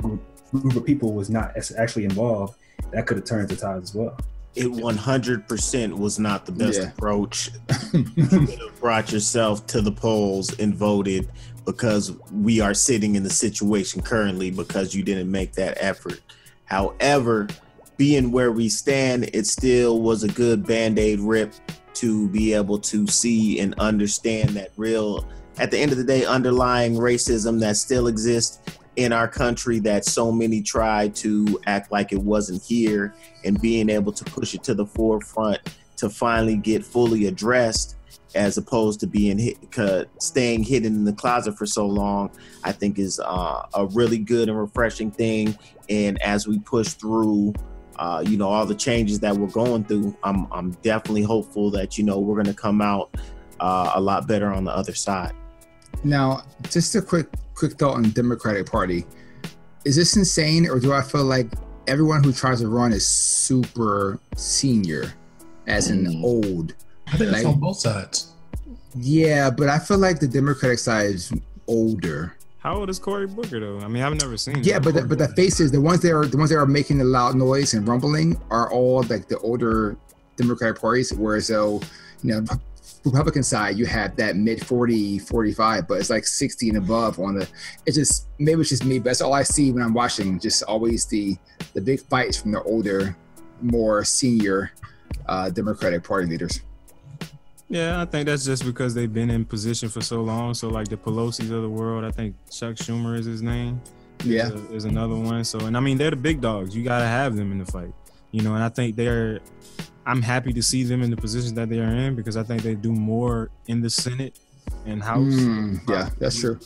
group of people was not actually involved, that could have turned the tide as well. It 100% was not the best approach. You could have brought yourself to the polls and voted, because we are sitting in the situation currently because you didn't make that effort. However, being where we stand, it still was a good Band-Aid rip to be able to see and understand that real, at the end of the day, underlying racism that still exists in our country, that so many try to act like it wasn't here, and being able to push it to the forefront to finally get fully addressed, as opposed to being staying hidden in the closet for so long, I think is a really good and refreshing thing. And as we push through, all the changes that we're going through, I'm definitely hopeful that, we're going to come out a lot better on the other side. Now, just a quick thought on the Democratic Party. Is this insane, or do I feel like everyone who tries to run is super senior, as in old? I think that's on both sides. Yeah, but I feel like the Democratic side is older. How old is Cory Booker though? I mean, I've never seen. Yeah, but the faces, the ones that are making the loud noise and rumbling, are all like the older Democratic parties. Whereas Republican side, you have that mid 40, 45, but it's like 60 and above on the. Maybe it's just me, but that's all I see when I'm watching. Just always the big fights from the older, more senior Democratic Party leaders. Yeah, I think that's just because they've been in position for so long. So like the Pelosi's of the world, I think Chuck Schumer is his name. Is another one. So, and I mean, they're the big dogs. You got to have them in the fight, and I think I'm happy to see them in the positions that they are in, because I think they do more in the Senate and House. Yeah, that's true.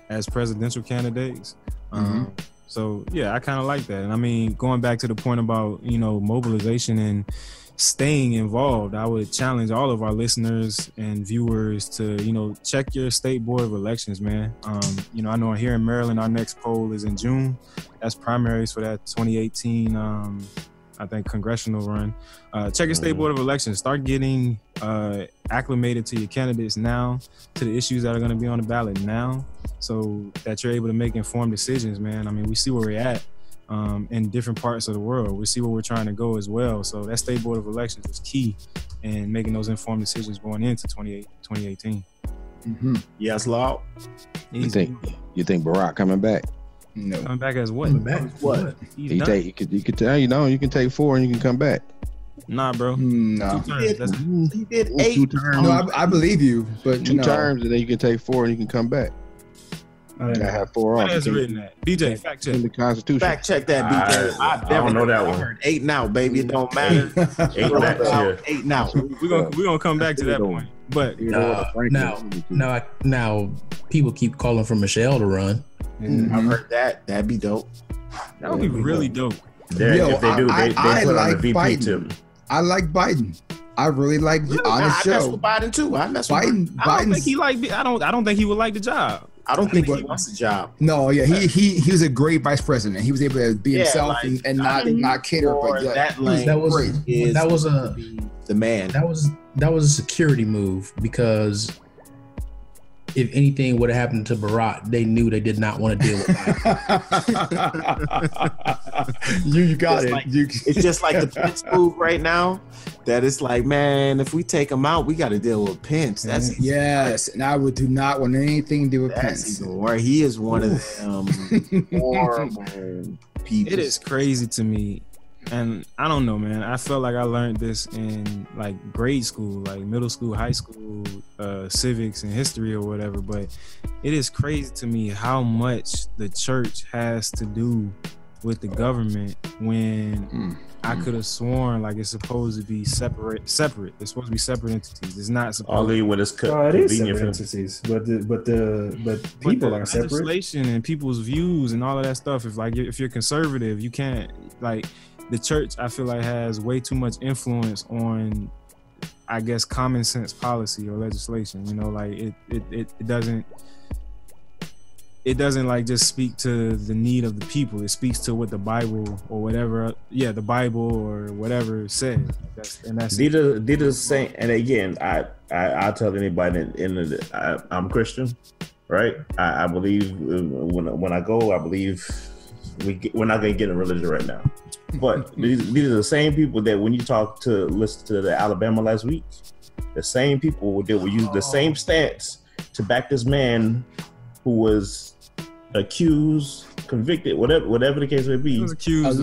As presidential candidates. Mm-hmm. So yeah, I kind of like that. And I mean, going back to the point about, mobilization and staying involved, I would challenge all of our listeners and viewers to, check your state board of elections, man. I know here in Maryland, our next poll is in June. That's primaries for that 2018, I think, congressional run. Check your state board of elections. Start getting acclimated to your candidates now, to the issues that are going to be on the ballot now, so that you're able to make informed decisions, man. I mean, we see where we're at. In different parts of the world. We see where we're trying to go as well. So that state board of elections was key in making those informed decisions going into 2018. Mm-hmm. Yes, Law. You think Barack coming back? No. Coming back as what? Coming back? What? You could tell you can take 4 and you can come back. Nah, bro. No. He did 8. 2 terms. No, I believe you, but 2 terms, and then you can take 4 and you can come back. I have 4 off. Where's written that? BJ, fact check. In the Constitution. Fact check that, BJ. I don't know that one. I heard 8 now, baby. It don't matter. 8 next year. 8 now. We're gonna come back to that point. But now people keep calling for Michelle to run. I've heard that. That'd be dope. That would be really dope. If they do, they put on the VP Biden. tip. I like Biden. I really like honest I mess show. with Biden too. I mess with Biden. I don't think he I don't think he would like the job. I don't think he wants a job. No, yeah, he was a great vice president. He was able to be himself and not cater. But yeah, that was the man. That was a security move, because if anything would have happened to Barack, they knew they did not want to deal with that. You got it. It's just like the Pence move right now. That it's like, man, if we take him out, we got to deal with Pence. That's yes, and I would do not want anything to do with Pence. Where he is one of them horrible people. It is crazy to me. And I don't know, man. I felt like I learned this in like grade school, like middle school, high school, civics and history or whatever. But it is crazy to me how much the church has to do with the government, when I could have sworn like it's supposed to be separate. It's supposed to be separate entities. It's not supposed. Only when it's it is separate entities, but people are separate. Legislation and people's views and all of that stuff. If you're conservative, you can't like. The church, I feel like, has way too much influence on, I guess, common sense policy or legislation. Like it doesn't. it doesn't like just speak to the need of the people. It speaks to what the Bible or whatever, the Bible or whatever says. These are the same. And again, I tell anybody I'm Christian, right? I believe when I go, I believe we're not going to get in religion right now. But these are the same people that when you listen to the Alabama last week, the same people that will use the same stance to back this man who was accused, convicted, whatever the case may be. He was accused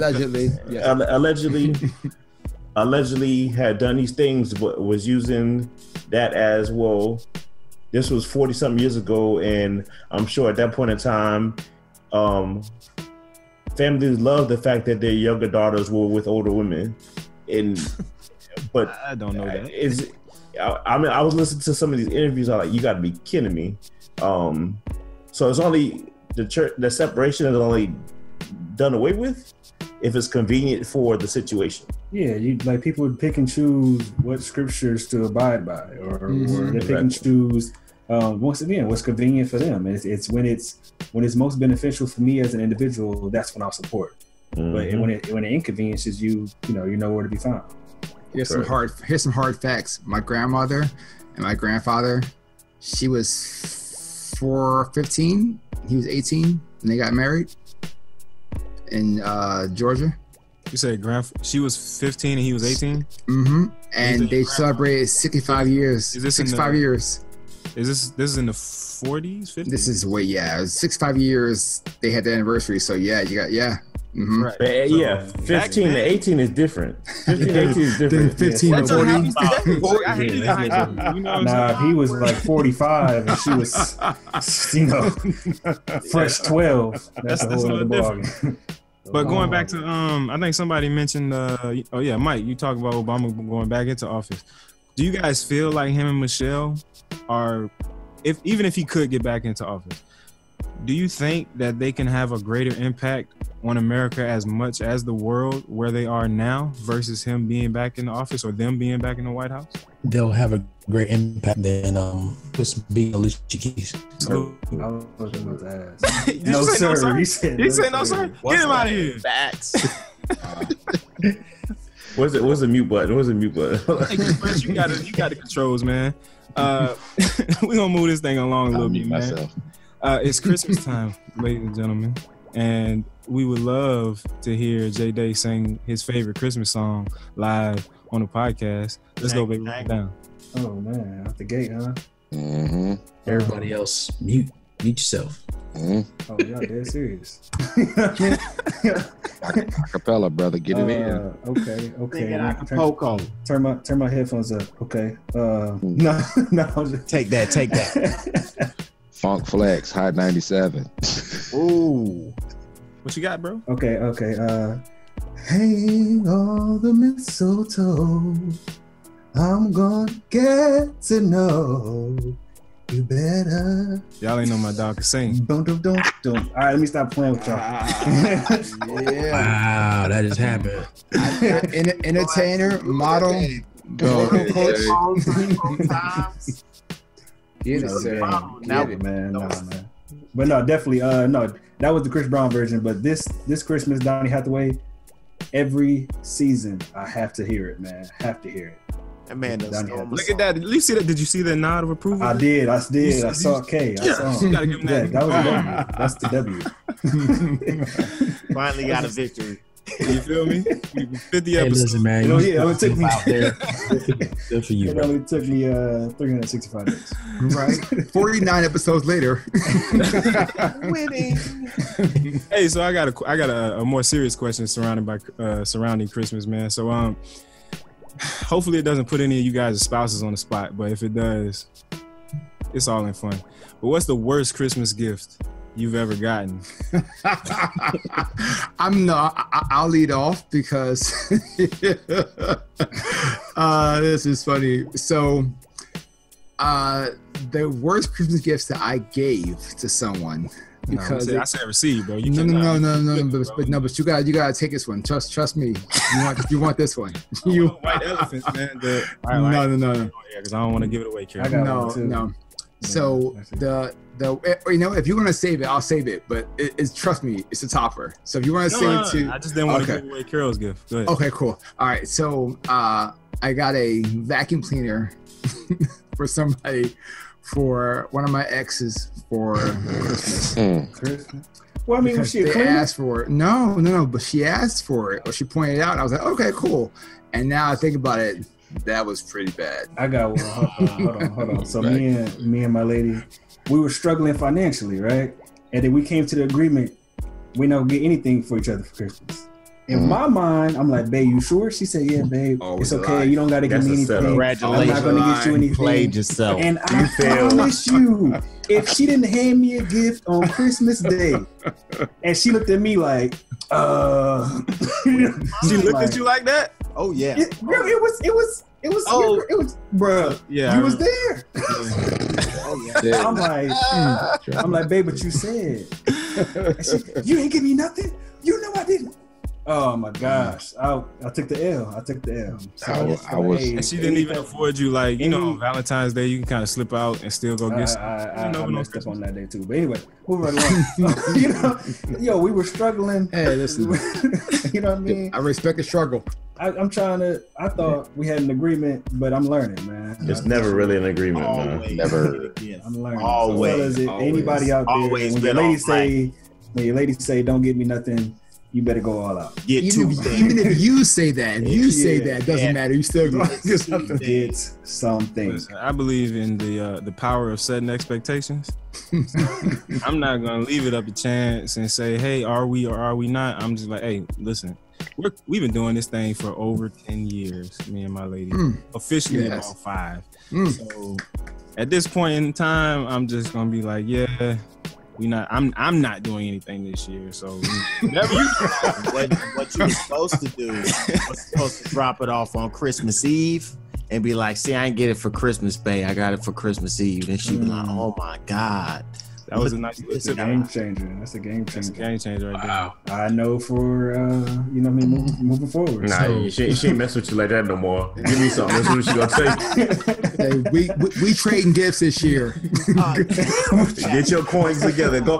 allegedly had done these things, but was using that as, well, this was 40 something years ago, and I'm sure at that point in time, families love the fact that their younger daughters were with older women, but I don't know that. I was listening to some of these interviews. I'm like, you got to be kidding me. So it's only the separation is only done away with if it's convenient for the situation. Yeah, like people would pick and choose what scriptures to abide by, or they pick and choose. Once again, what's convenient for them. It's when it's most beneficial for me as an individual. That's when I'll support. But when it inconveniences you, you know where to be found. Here's some hard facts. My grandmother and my grandfather, she was 15, he was 18, and they got married in Georgia. You said she was 15 and he was 18? Mm-hmm. And they celebrated 65 years. Is this 65 years? Is this in the 40s, 50s? This is 65 years. They had the anniversary, so yeah, you got Mm-hmm. Right. But, 15 to 18 is different. 15 to 18 is different. 15 to 40. I hated that. Nah, he was like 45 and she was, fresh 12. That's a whole other ballgame. But going back to, I think somebody mentioned, Mike, you talk about Obama going back into office. Do you guys feel like him and Michelle are, even if he could get back into office, do you think that they can have a greater impact on America as much as the world where they are now versus him being back in the office or them being back in the White House? They'll have a great impact than just being Alicia Keys. I was about to ask. No, sir. He said no, sir. Get him out of here. Facts. What's the mute button? You got the controls, man. We're gonna move this thing along a little bit, man. It's Christmas time, ladies and gentlemen, and we would love to hear J-Day sing his favorite Christmas song live on the podcast. Let's go, baby, right down. Oh man, out the gate, huh? Mm-hmm. Everybody else, mute yourself. Mm-hmm. Oh, y'all dead serious. Acapella, brother, get it in. Okay. Turn my headphones up. Okay. No. Take that. Funk Flex, Hot 97. Ooh. What you got, bro? Okay. Hang all the mistletoe. I'm gonna get to know you better. Y'all ain't know my dog can sing. Don't. All right, let me stop playing with y'all. Yeah. Wow, that just happened. Entertainer, model, coach. Man. But no, definitely. No, that was the Chris Brown version. But this Christmas, Donny Hathaway, every season I have to hear it, man. Have to hear it. That man does. Look at that. At least see that. Did you see that nod of approval? I did. I saw K. I saw him. You gotta give him that. That was a W. That's the W. Finally got a victory. You feel me? 50 Hey, episodes. listen, man. It took me out there. Good for you. It only took me 365 days. Right. 49 episodes later. Winning. Hey, so I got a more serious question surrounding Christmas, man. So hopefully it doesn't put any of you guys' spouses on the spot, but if it does, it's all in fun. But what's the worst Christmas gift you've ever gotten? I'll lead off because this is funny. So the worst Christmas gifts that I gave to someone, because I said receive, bro. You no, but you gotta take this one. Trust me. You want this one. You white elephants, man. No. Because I don't want to give it away, Karen. No. So if you want to save it, I'll save it. But it's trust me, it's a topper. So if you want to save it to, I just didn't want to give away Carol's gift. Go ahead. Okay, cool. All right, so I got a vacuum cleaner for somebody for one of my exes for Christmas. Well, I mean, was she a cleaner? Asked for it. No, but she asked for it, or she pointed it out. And I was like, okay, cool. And now I think about it, that was pretty bad. I got one. Hold on. So me and my lady, we were struggling financially, right? And then we came to the agreement we don't get anything for each other for Christmas. In my mind, I'm like, babe, you sure? She said, yeah, babe. It's okay. You don't got to give me anything. Congratulations. I'm not going to get you anything. You played yourself. And I promise you, if she didn't hand me a gift on Christmas Day, and she looked at me like, she looked at you like that? Oh, yeah. It was, bruh. Yeah. You was there. Oh, yeah. I'm like, babe, but you said. You ain't give me nothing? You know I didn't. Oh my gosh. I took the L. So and she didn't even afford you, like, Valentine's Day, you can kind of slip out and still go get I messed up on that day too. But anyway, moving along. We were struggling. Hey, listen. You know what I mean? I respect the struggle. I thought we had an agreement, but I'm learning, man. It's never really an agreement, man. Never. I'm learning. Always. So fellas, anybody out there, when your ladies say, don't give me nothing, you better go all out. Even if you say that, it doesn't matter. You still go get something. Get something. Listen, I believe in the power of setting expectations. I'm not gonna leave it up to chance and say, hey, are we or are we not? I'm just like, hey, listen, we've been doing this thing for over 10 years, me and my lady. Officially about 5. So at this point in time, I'm just gonna be like, yeah. I'm not doing anything this year, so whatever you what you were supposed to do was supposed to drop it off on Christmas Eve and be like, see, I ain't get it for Christmas, babe. I got it for Christmas Eve. And she'd be like, oh my God. That was a nice game changer. That's a game changer. That's a game changer right there. I know for moving forward. Nah, she ain't mess with you like that no more. Give me something. That's what she gonna say. Hey, we trading gifts this year. Get your coins together. Go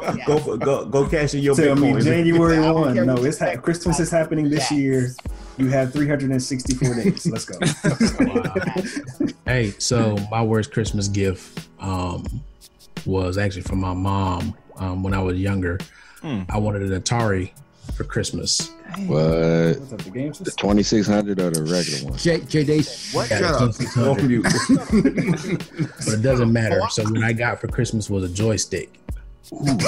cash in your Tell Bitcoin. me January 1. No, Christmas is happening this year. You have 364 days. Let's go. Wow. Hey, so my worst Christmas gift was actually from my mom when I was younger. I wanted an Atari for Christmas. What? The 2600 or the regular one? J-Day. What? But it doesn't matter. So what I got for Christmas was a joystick. Ooh.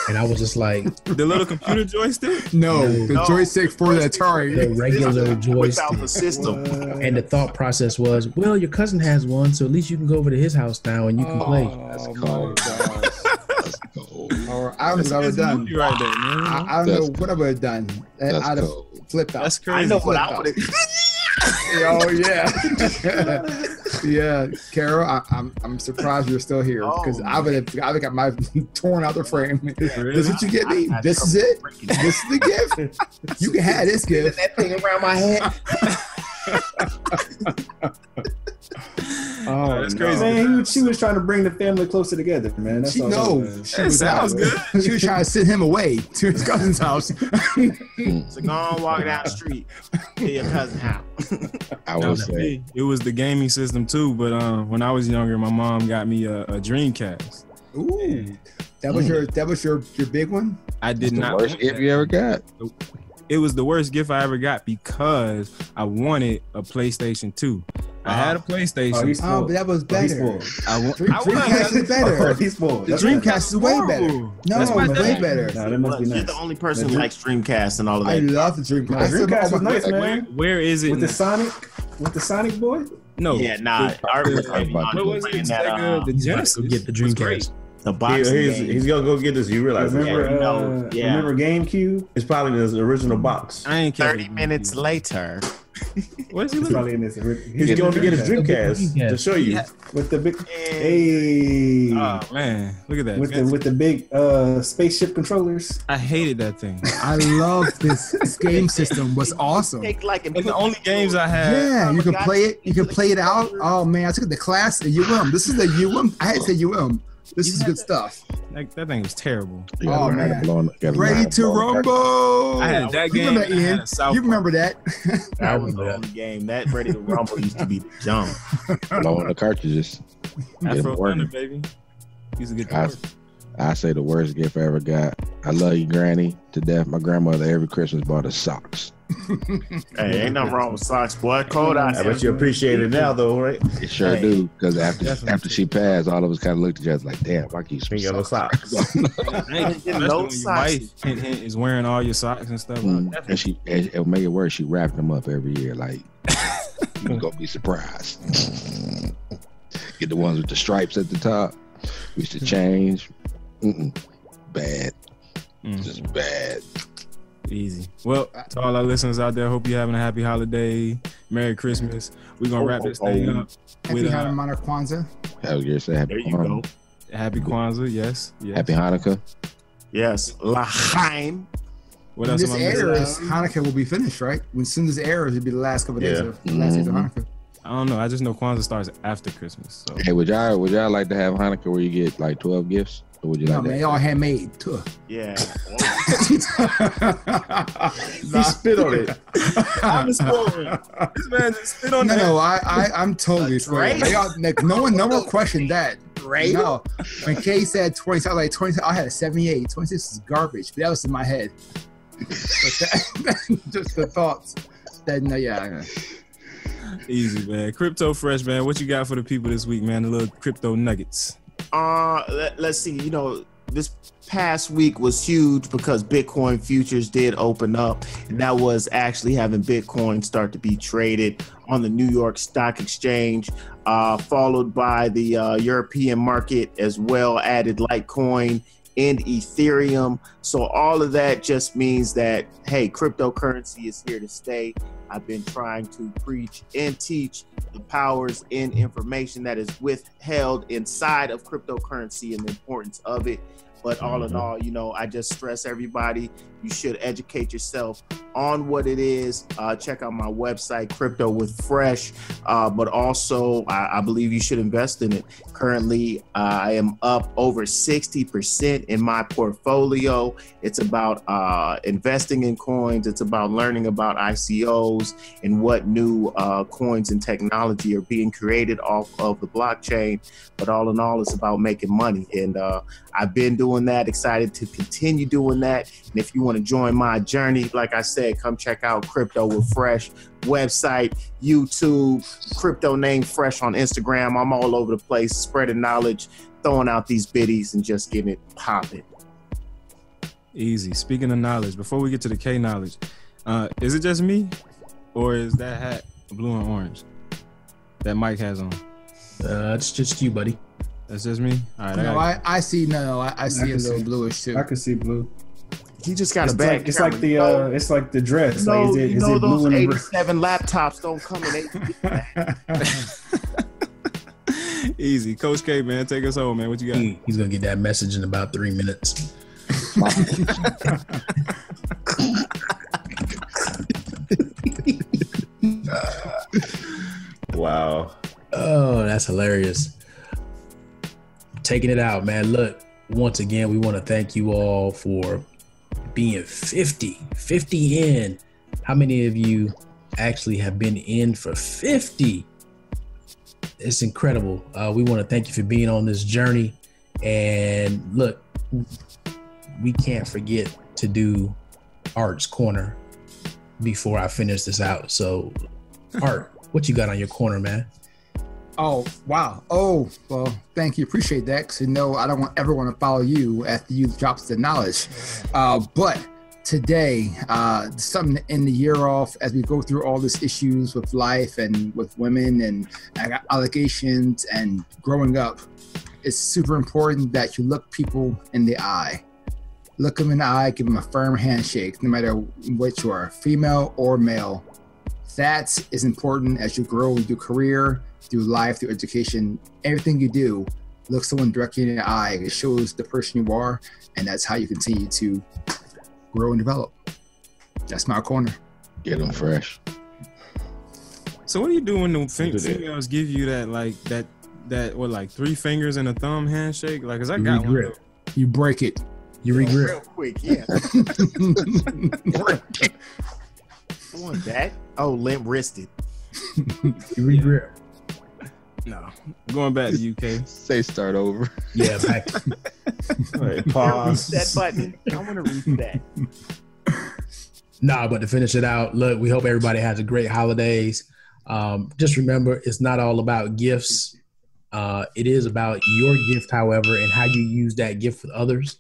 And I was just like, the little computer joystick? No, the joystick for the Atari. The regular joystick. Without the system. And the thought process was, well, your cousin has one, so at least you can go over to his house now and you can play. That's cold. That's cold. Or I don't know what I would have done. Right there, man. I don't know what I would have done. I'd have flipped out. That's crazy. I know what I would have. Oh yeah, yeah, Carol. I'm surprised you're still here because I would have got my torn out the frame. This is what you get me. This is it. This is the gift. You can have this gift. That thing around my head. Oh, that's crazy. Man, she was trying to bring the family closer together, man. That's sounds good. She was trying to send him away to his cousin's house. So go on, walk down the street to your cousin's house. I would say it was the gaming system too, but when I was younger, my mom got me a Dreamcast. Ooh, that was your big one. I did not. Worst gift you ever got? It was the worst gift I ever got because I wanted a PlayStation 2. I had a PlayStation. But that was better. Dreamcast is better. The Dreamcast is way better. No, it's way better. No, that must be nice. You're the only person who likes Dreamcast and all of that. I love the Dreamcast. The Dreamcast was nice, man. Where is it? With the Sonic boy? No. Yeah, nah. What was it? The Genesis. Get the Dreamcast. The box. He's gonna go get this. You realize? Remember GameCube? It's probably in his original box. I ain't 30 minutes later. What is he probably in this? He's going to get his Dreamcast to show you with the big. Hey. Oh man, look at that. With the big spaceship controllers. I hated that thing. I love this game system. Was awesome. And the only games I had. Yeah, you can play it. You can play it out. Oh man, I took the class at UM. This is the UM. I had to say UM. This is good stuff. That thing was terrible. Oh man! Ready to rumble. I had that game. Remember that, Ian? You remember that? That was the only game. That Ready to Rumble used to be the jump. Blowing the cartridges. Afro Thunder, baby. He's a good player. I say the worst gift I ever got. I love you, Granny, to death. My grandmother every Christmas bought us socks. Hey, ain't nothing wrong with socks, boy. Cold out. I bet you appreciate it now, though, right? It sure do. Because after she passed, all of us kind of looked at each other like, damn, I keep some socks. No socks. Wife is wearing all your socks and stuff. And it'll make it worse. She wrapped them up every year. Like, you're going to be surprised. Get the ones with the stripes at the top. We used to change. Bad. Just bad. Easy. Well, to all our listeners out there, hope you're having a happy holiday. Merry Christmas. We're going to wrap this thing up. Happy Hanukkah Kwanzaa. Hell yes, happy Kwanzaa. Happy Kwanzaa, yes. Happy Hanukkah. Yes. L'chaim. What else? When this airs, Hanukkah will be finished, right? As soon as it airs, it'll be the last couple of days of last days of Hanukkah. I don't know. I just know Kwanzaa starts after Christmas. So. Hey, would y'all like to have Hanukkah where you get like 12 gifts? Or would you like that? Man, all handmade too. Yeah. He spit on it. I'm spoiling. This man just spit on it. No, I'm totally spoiled. Like, no one questioned that. Right? No. When Kay said 20, I was like 20. I had a 78. 26 is garbage, but that was in my head. Just the thoughts. Yeah. Easy, man. Crypto Fresh, man. What you got for the people this week, man? The little crypto nuggets. Let's see. You know, this past week was huge because Bitcoin futures did open up, and that was actually having Bitcoin start to be traded on the New York Stock Exchange, followed by the European market as well, added Litecoin and Ethereum. So all of that just means that, hey, cryptocurrency is here to stay. I've been trying to preach and teach the powers and information that is withheld inside of cryptocurrency and the importance of it. But all in all, you know, I just stress everybody, you should educate yourself on what it is. Check out my website, Crypto with Fresh. But also, I believe you should invest in it. Currently, I am up over 60% in my portfolio. It's about investing in coins. It's about learning about ICOs and what new coins and technology are being created off of the blockchain. But all in all, it's about making money. And I've been doing that, excited to continue doing that. And if you want to join my journey, like I said, come check out Crypto with Fresh website, YouTube, crypto name Fresh on Instagram. I'm all over the place, spreading knowledge, throwing out these biddies and just getting it popping. Easy. Speaking of knowledge, before we get to the K knowledge, is it just me or is that hat blue and orange that Mike has on? It's just you, buddy. That's just me. All right. I see. I see a little bluish too. I can see blue. He just got a bag. It's like the dress. No, like, is it those blue 87 laptops don't come in 8. Easy. Coach K, man, take us home, man. What you got? He's gonna get that message in about 3 minutes. Wow. Oh, that's hilarious. Taking it out, man. Look, once again, we want to thank you all for being 50 in. How many of you actually have been in for 50? It's incredible. We want to thank you for being on this journey. And look, we can't forget to do Art's Corner before I finish this out. So, Art, what you got on your corner, man? Oh, wow. Oh, well, thank you. Appreciate that. Because, I don't ever want to follow you after you drop the knowledge. But today, something to end the year off as we go through all these issues with life and with women and allegations and growing up. It's super important that you look people in the eye. Look them in the eye, give them a firm handshake, no matter what you are, female or male. That is important as you grow through career, through life, through education. Everything you do, look someone directly in the eye. It shows the person you are, and that's how you continue to grow and develop. That's my corner. Get them fresh. So what do you do when the females give you that that what, like 3 fingers and a thumb handshake? Like, cause I got one. You break it. You regrip. Real quick, yeah. I want that. Oh, limp wristed. You regrip. No, going back to UK. Say start over. Yeah, back. Right, pause. That button. I want to reach that. Nah, but to finish it out, look, we hope everybody has a great holidays. Just remember, it's not all about gifts. It is about your gift, however, and how you use that gift with others.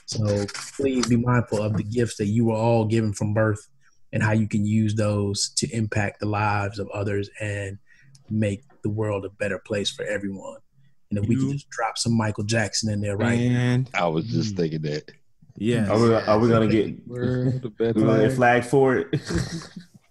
So please be mindful of the gifts that you were all given from birth and how you can use those to impact the lives of others and make the world a better place for everyone. And if we can just drop some Michael Jackson in there, right? And I was just thinking that. yeah, Are we gonna get flagged for it?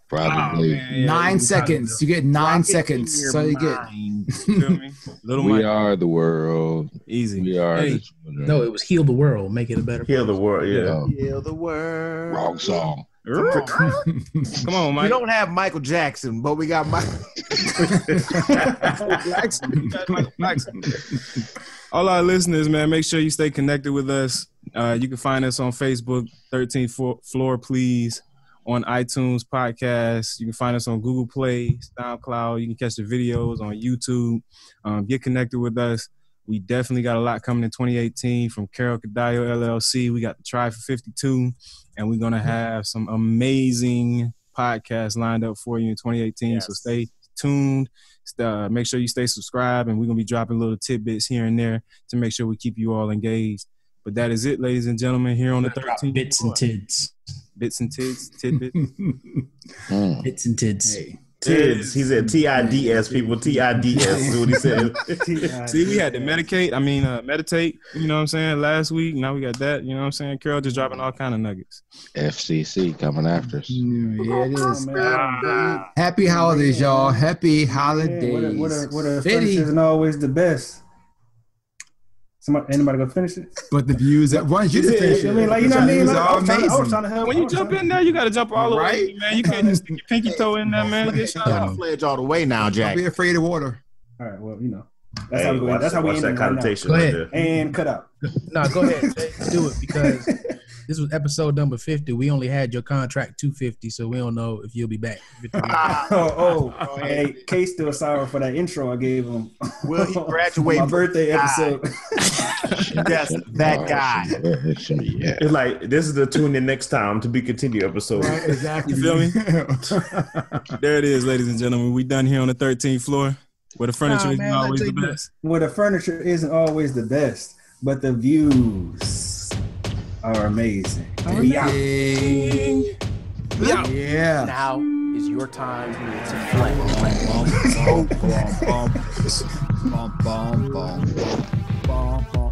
Probably. 9 seconds. You get 9 seconds. So you get. Feel me? Little We Mike. are the world. Easy. We are Hey, the children. No, it was heal the world, make it a better Heal place. the world, yeah. Oh, Heal the world. wrong song. Come on, Mike. We don't have Michael Jackson, but we got Michael. Jackson. All our listeners, man, make sure you stay connected with us. You can find us on Facebook, 13th Floor, please. On iTunes podcast. You can find us on Google Play, SoundCloud. You can catch the videos on YouTube. Get connected with us. We definitely got a lot coming in 2018 from Carol Cadillo LLC. We got the Try for 52, and we're going to have some amazing podcasts lined up for you in 2018. Yes. So stay tuned. Make sure you stay subscribed, and we're going to be dropping little tidbits here and there to make sure we keep you all engaged. But that is it, ladies and gentlemen, here on the 13th. Bits and tids. Bits and tidbits. Bits and tids. Hey. Tids. He said TIDS, people. TIDS is what he said. See, we had to meditate. You know what I'm saying? Last week. Now we got that. You know what I'm saying? Carol just dropping all kind of nuggets. FCC coming after us. Yeah, it is. Happy holidays, y'all. Happy holidays. What are Fitty. finish isn't always the best. Anybody gonna finish it? But the views that runs you to finish it. I mean, like, you know what I mean? Like, I was trying to help. When you jump in there, you got to jump all the way, man. You can't just stick your pinky toe in there, man. Get shot Gotta off. fledge all the way now, Don't Jack. be afraid of water. All right, well, you know. Hey, That's how we watch end that it right connotation Go right ahead. there. And cut out. No, go ahead. Let's do it because this was episode number 50. We only had your contract 250, so we don't know if you'll be back. Hey, K's still sour for that intro I gave him. Will he graduate My from birthday episode. Yes, that guy. Yeah. It's like this is the tune in next time to be continued episode. Exactly. You feel me? There it is, ladies and gentlemen. We done here on the 13th floor, where the furniture is always the best. Well, the furniture isn't always the best, but the views are amazing. We out. Yeah. Now is your time to flex. Bum, bum, bum, bum, bum, bum, bum, bum.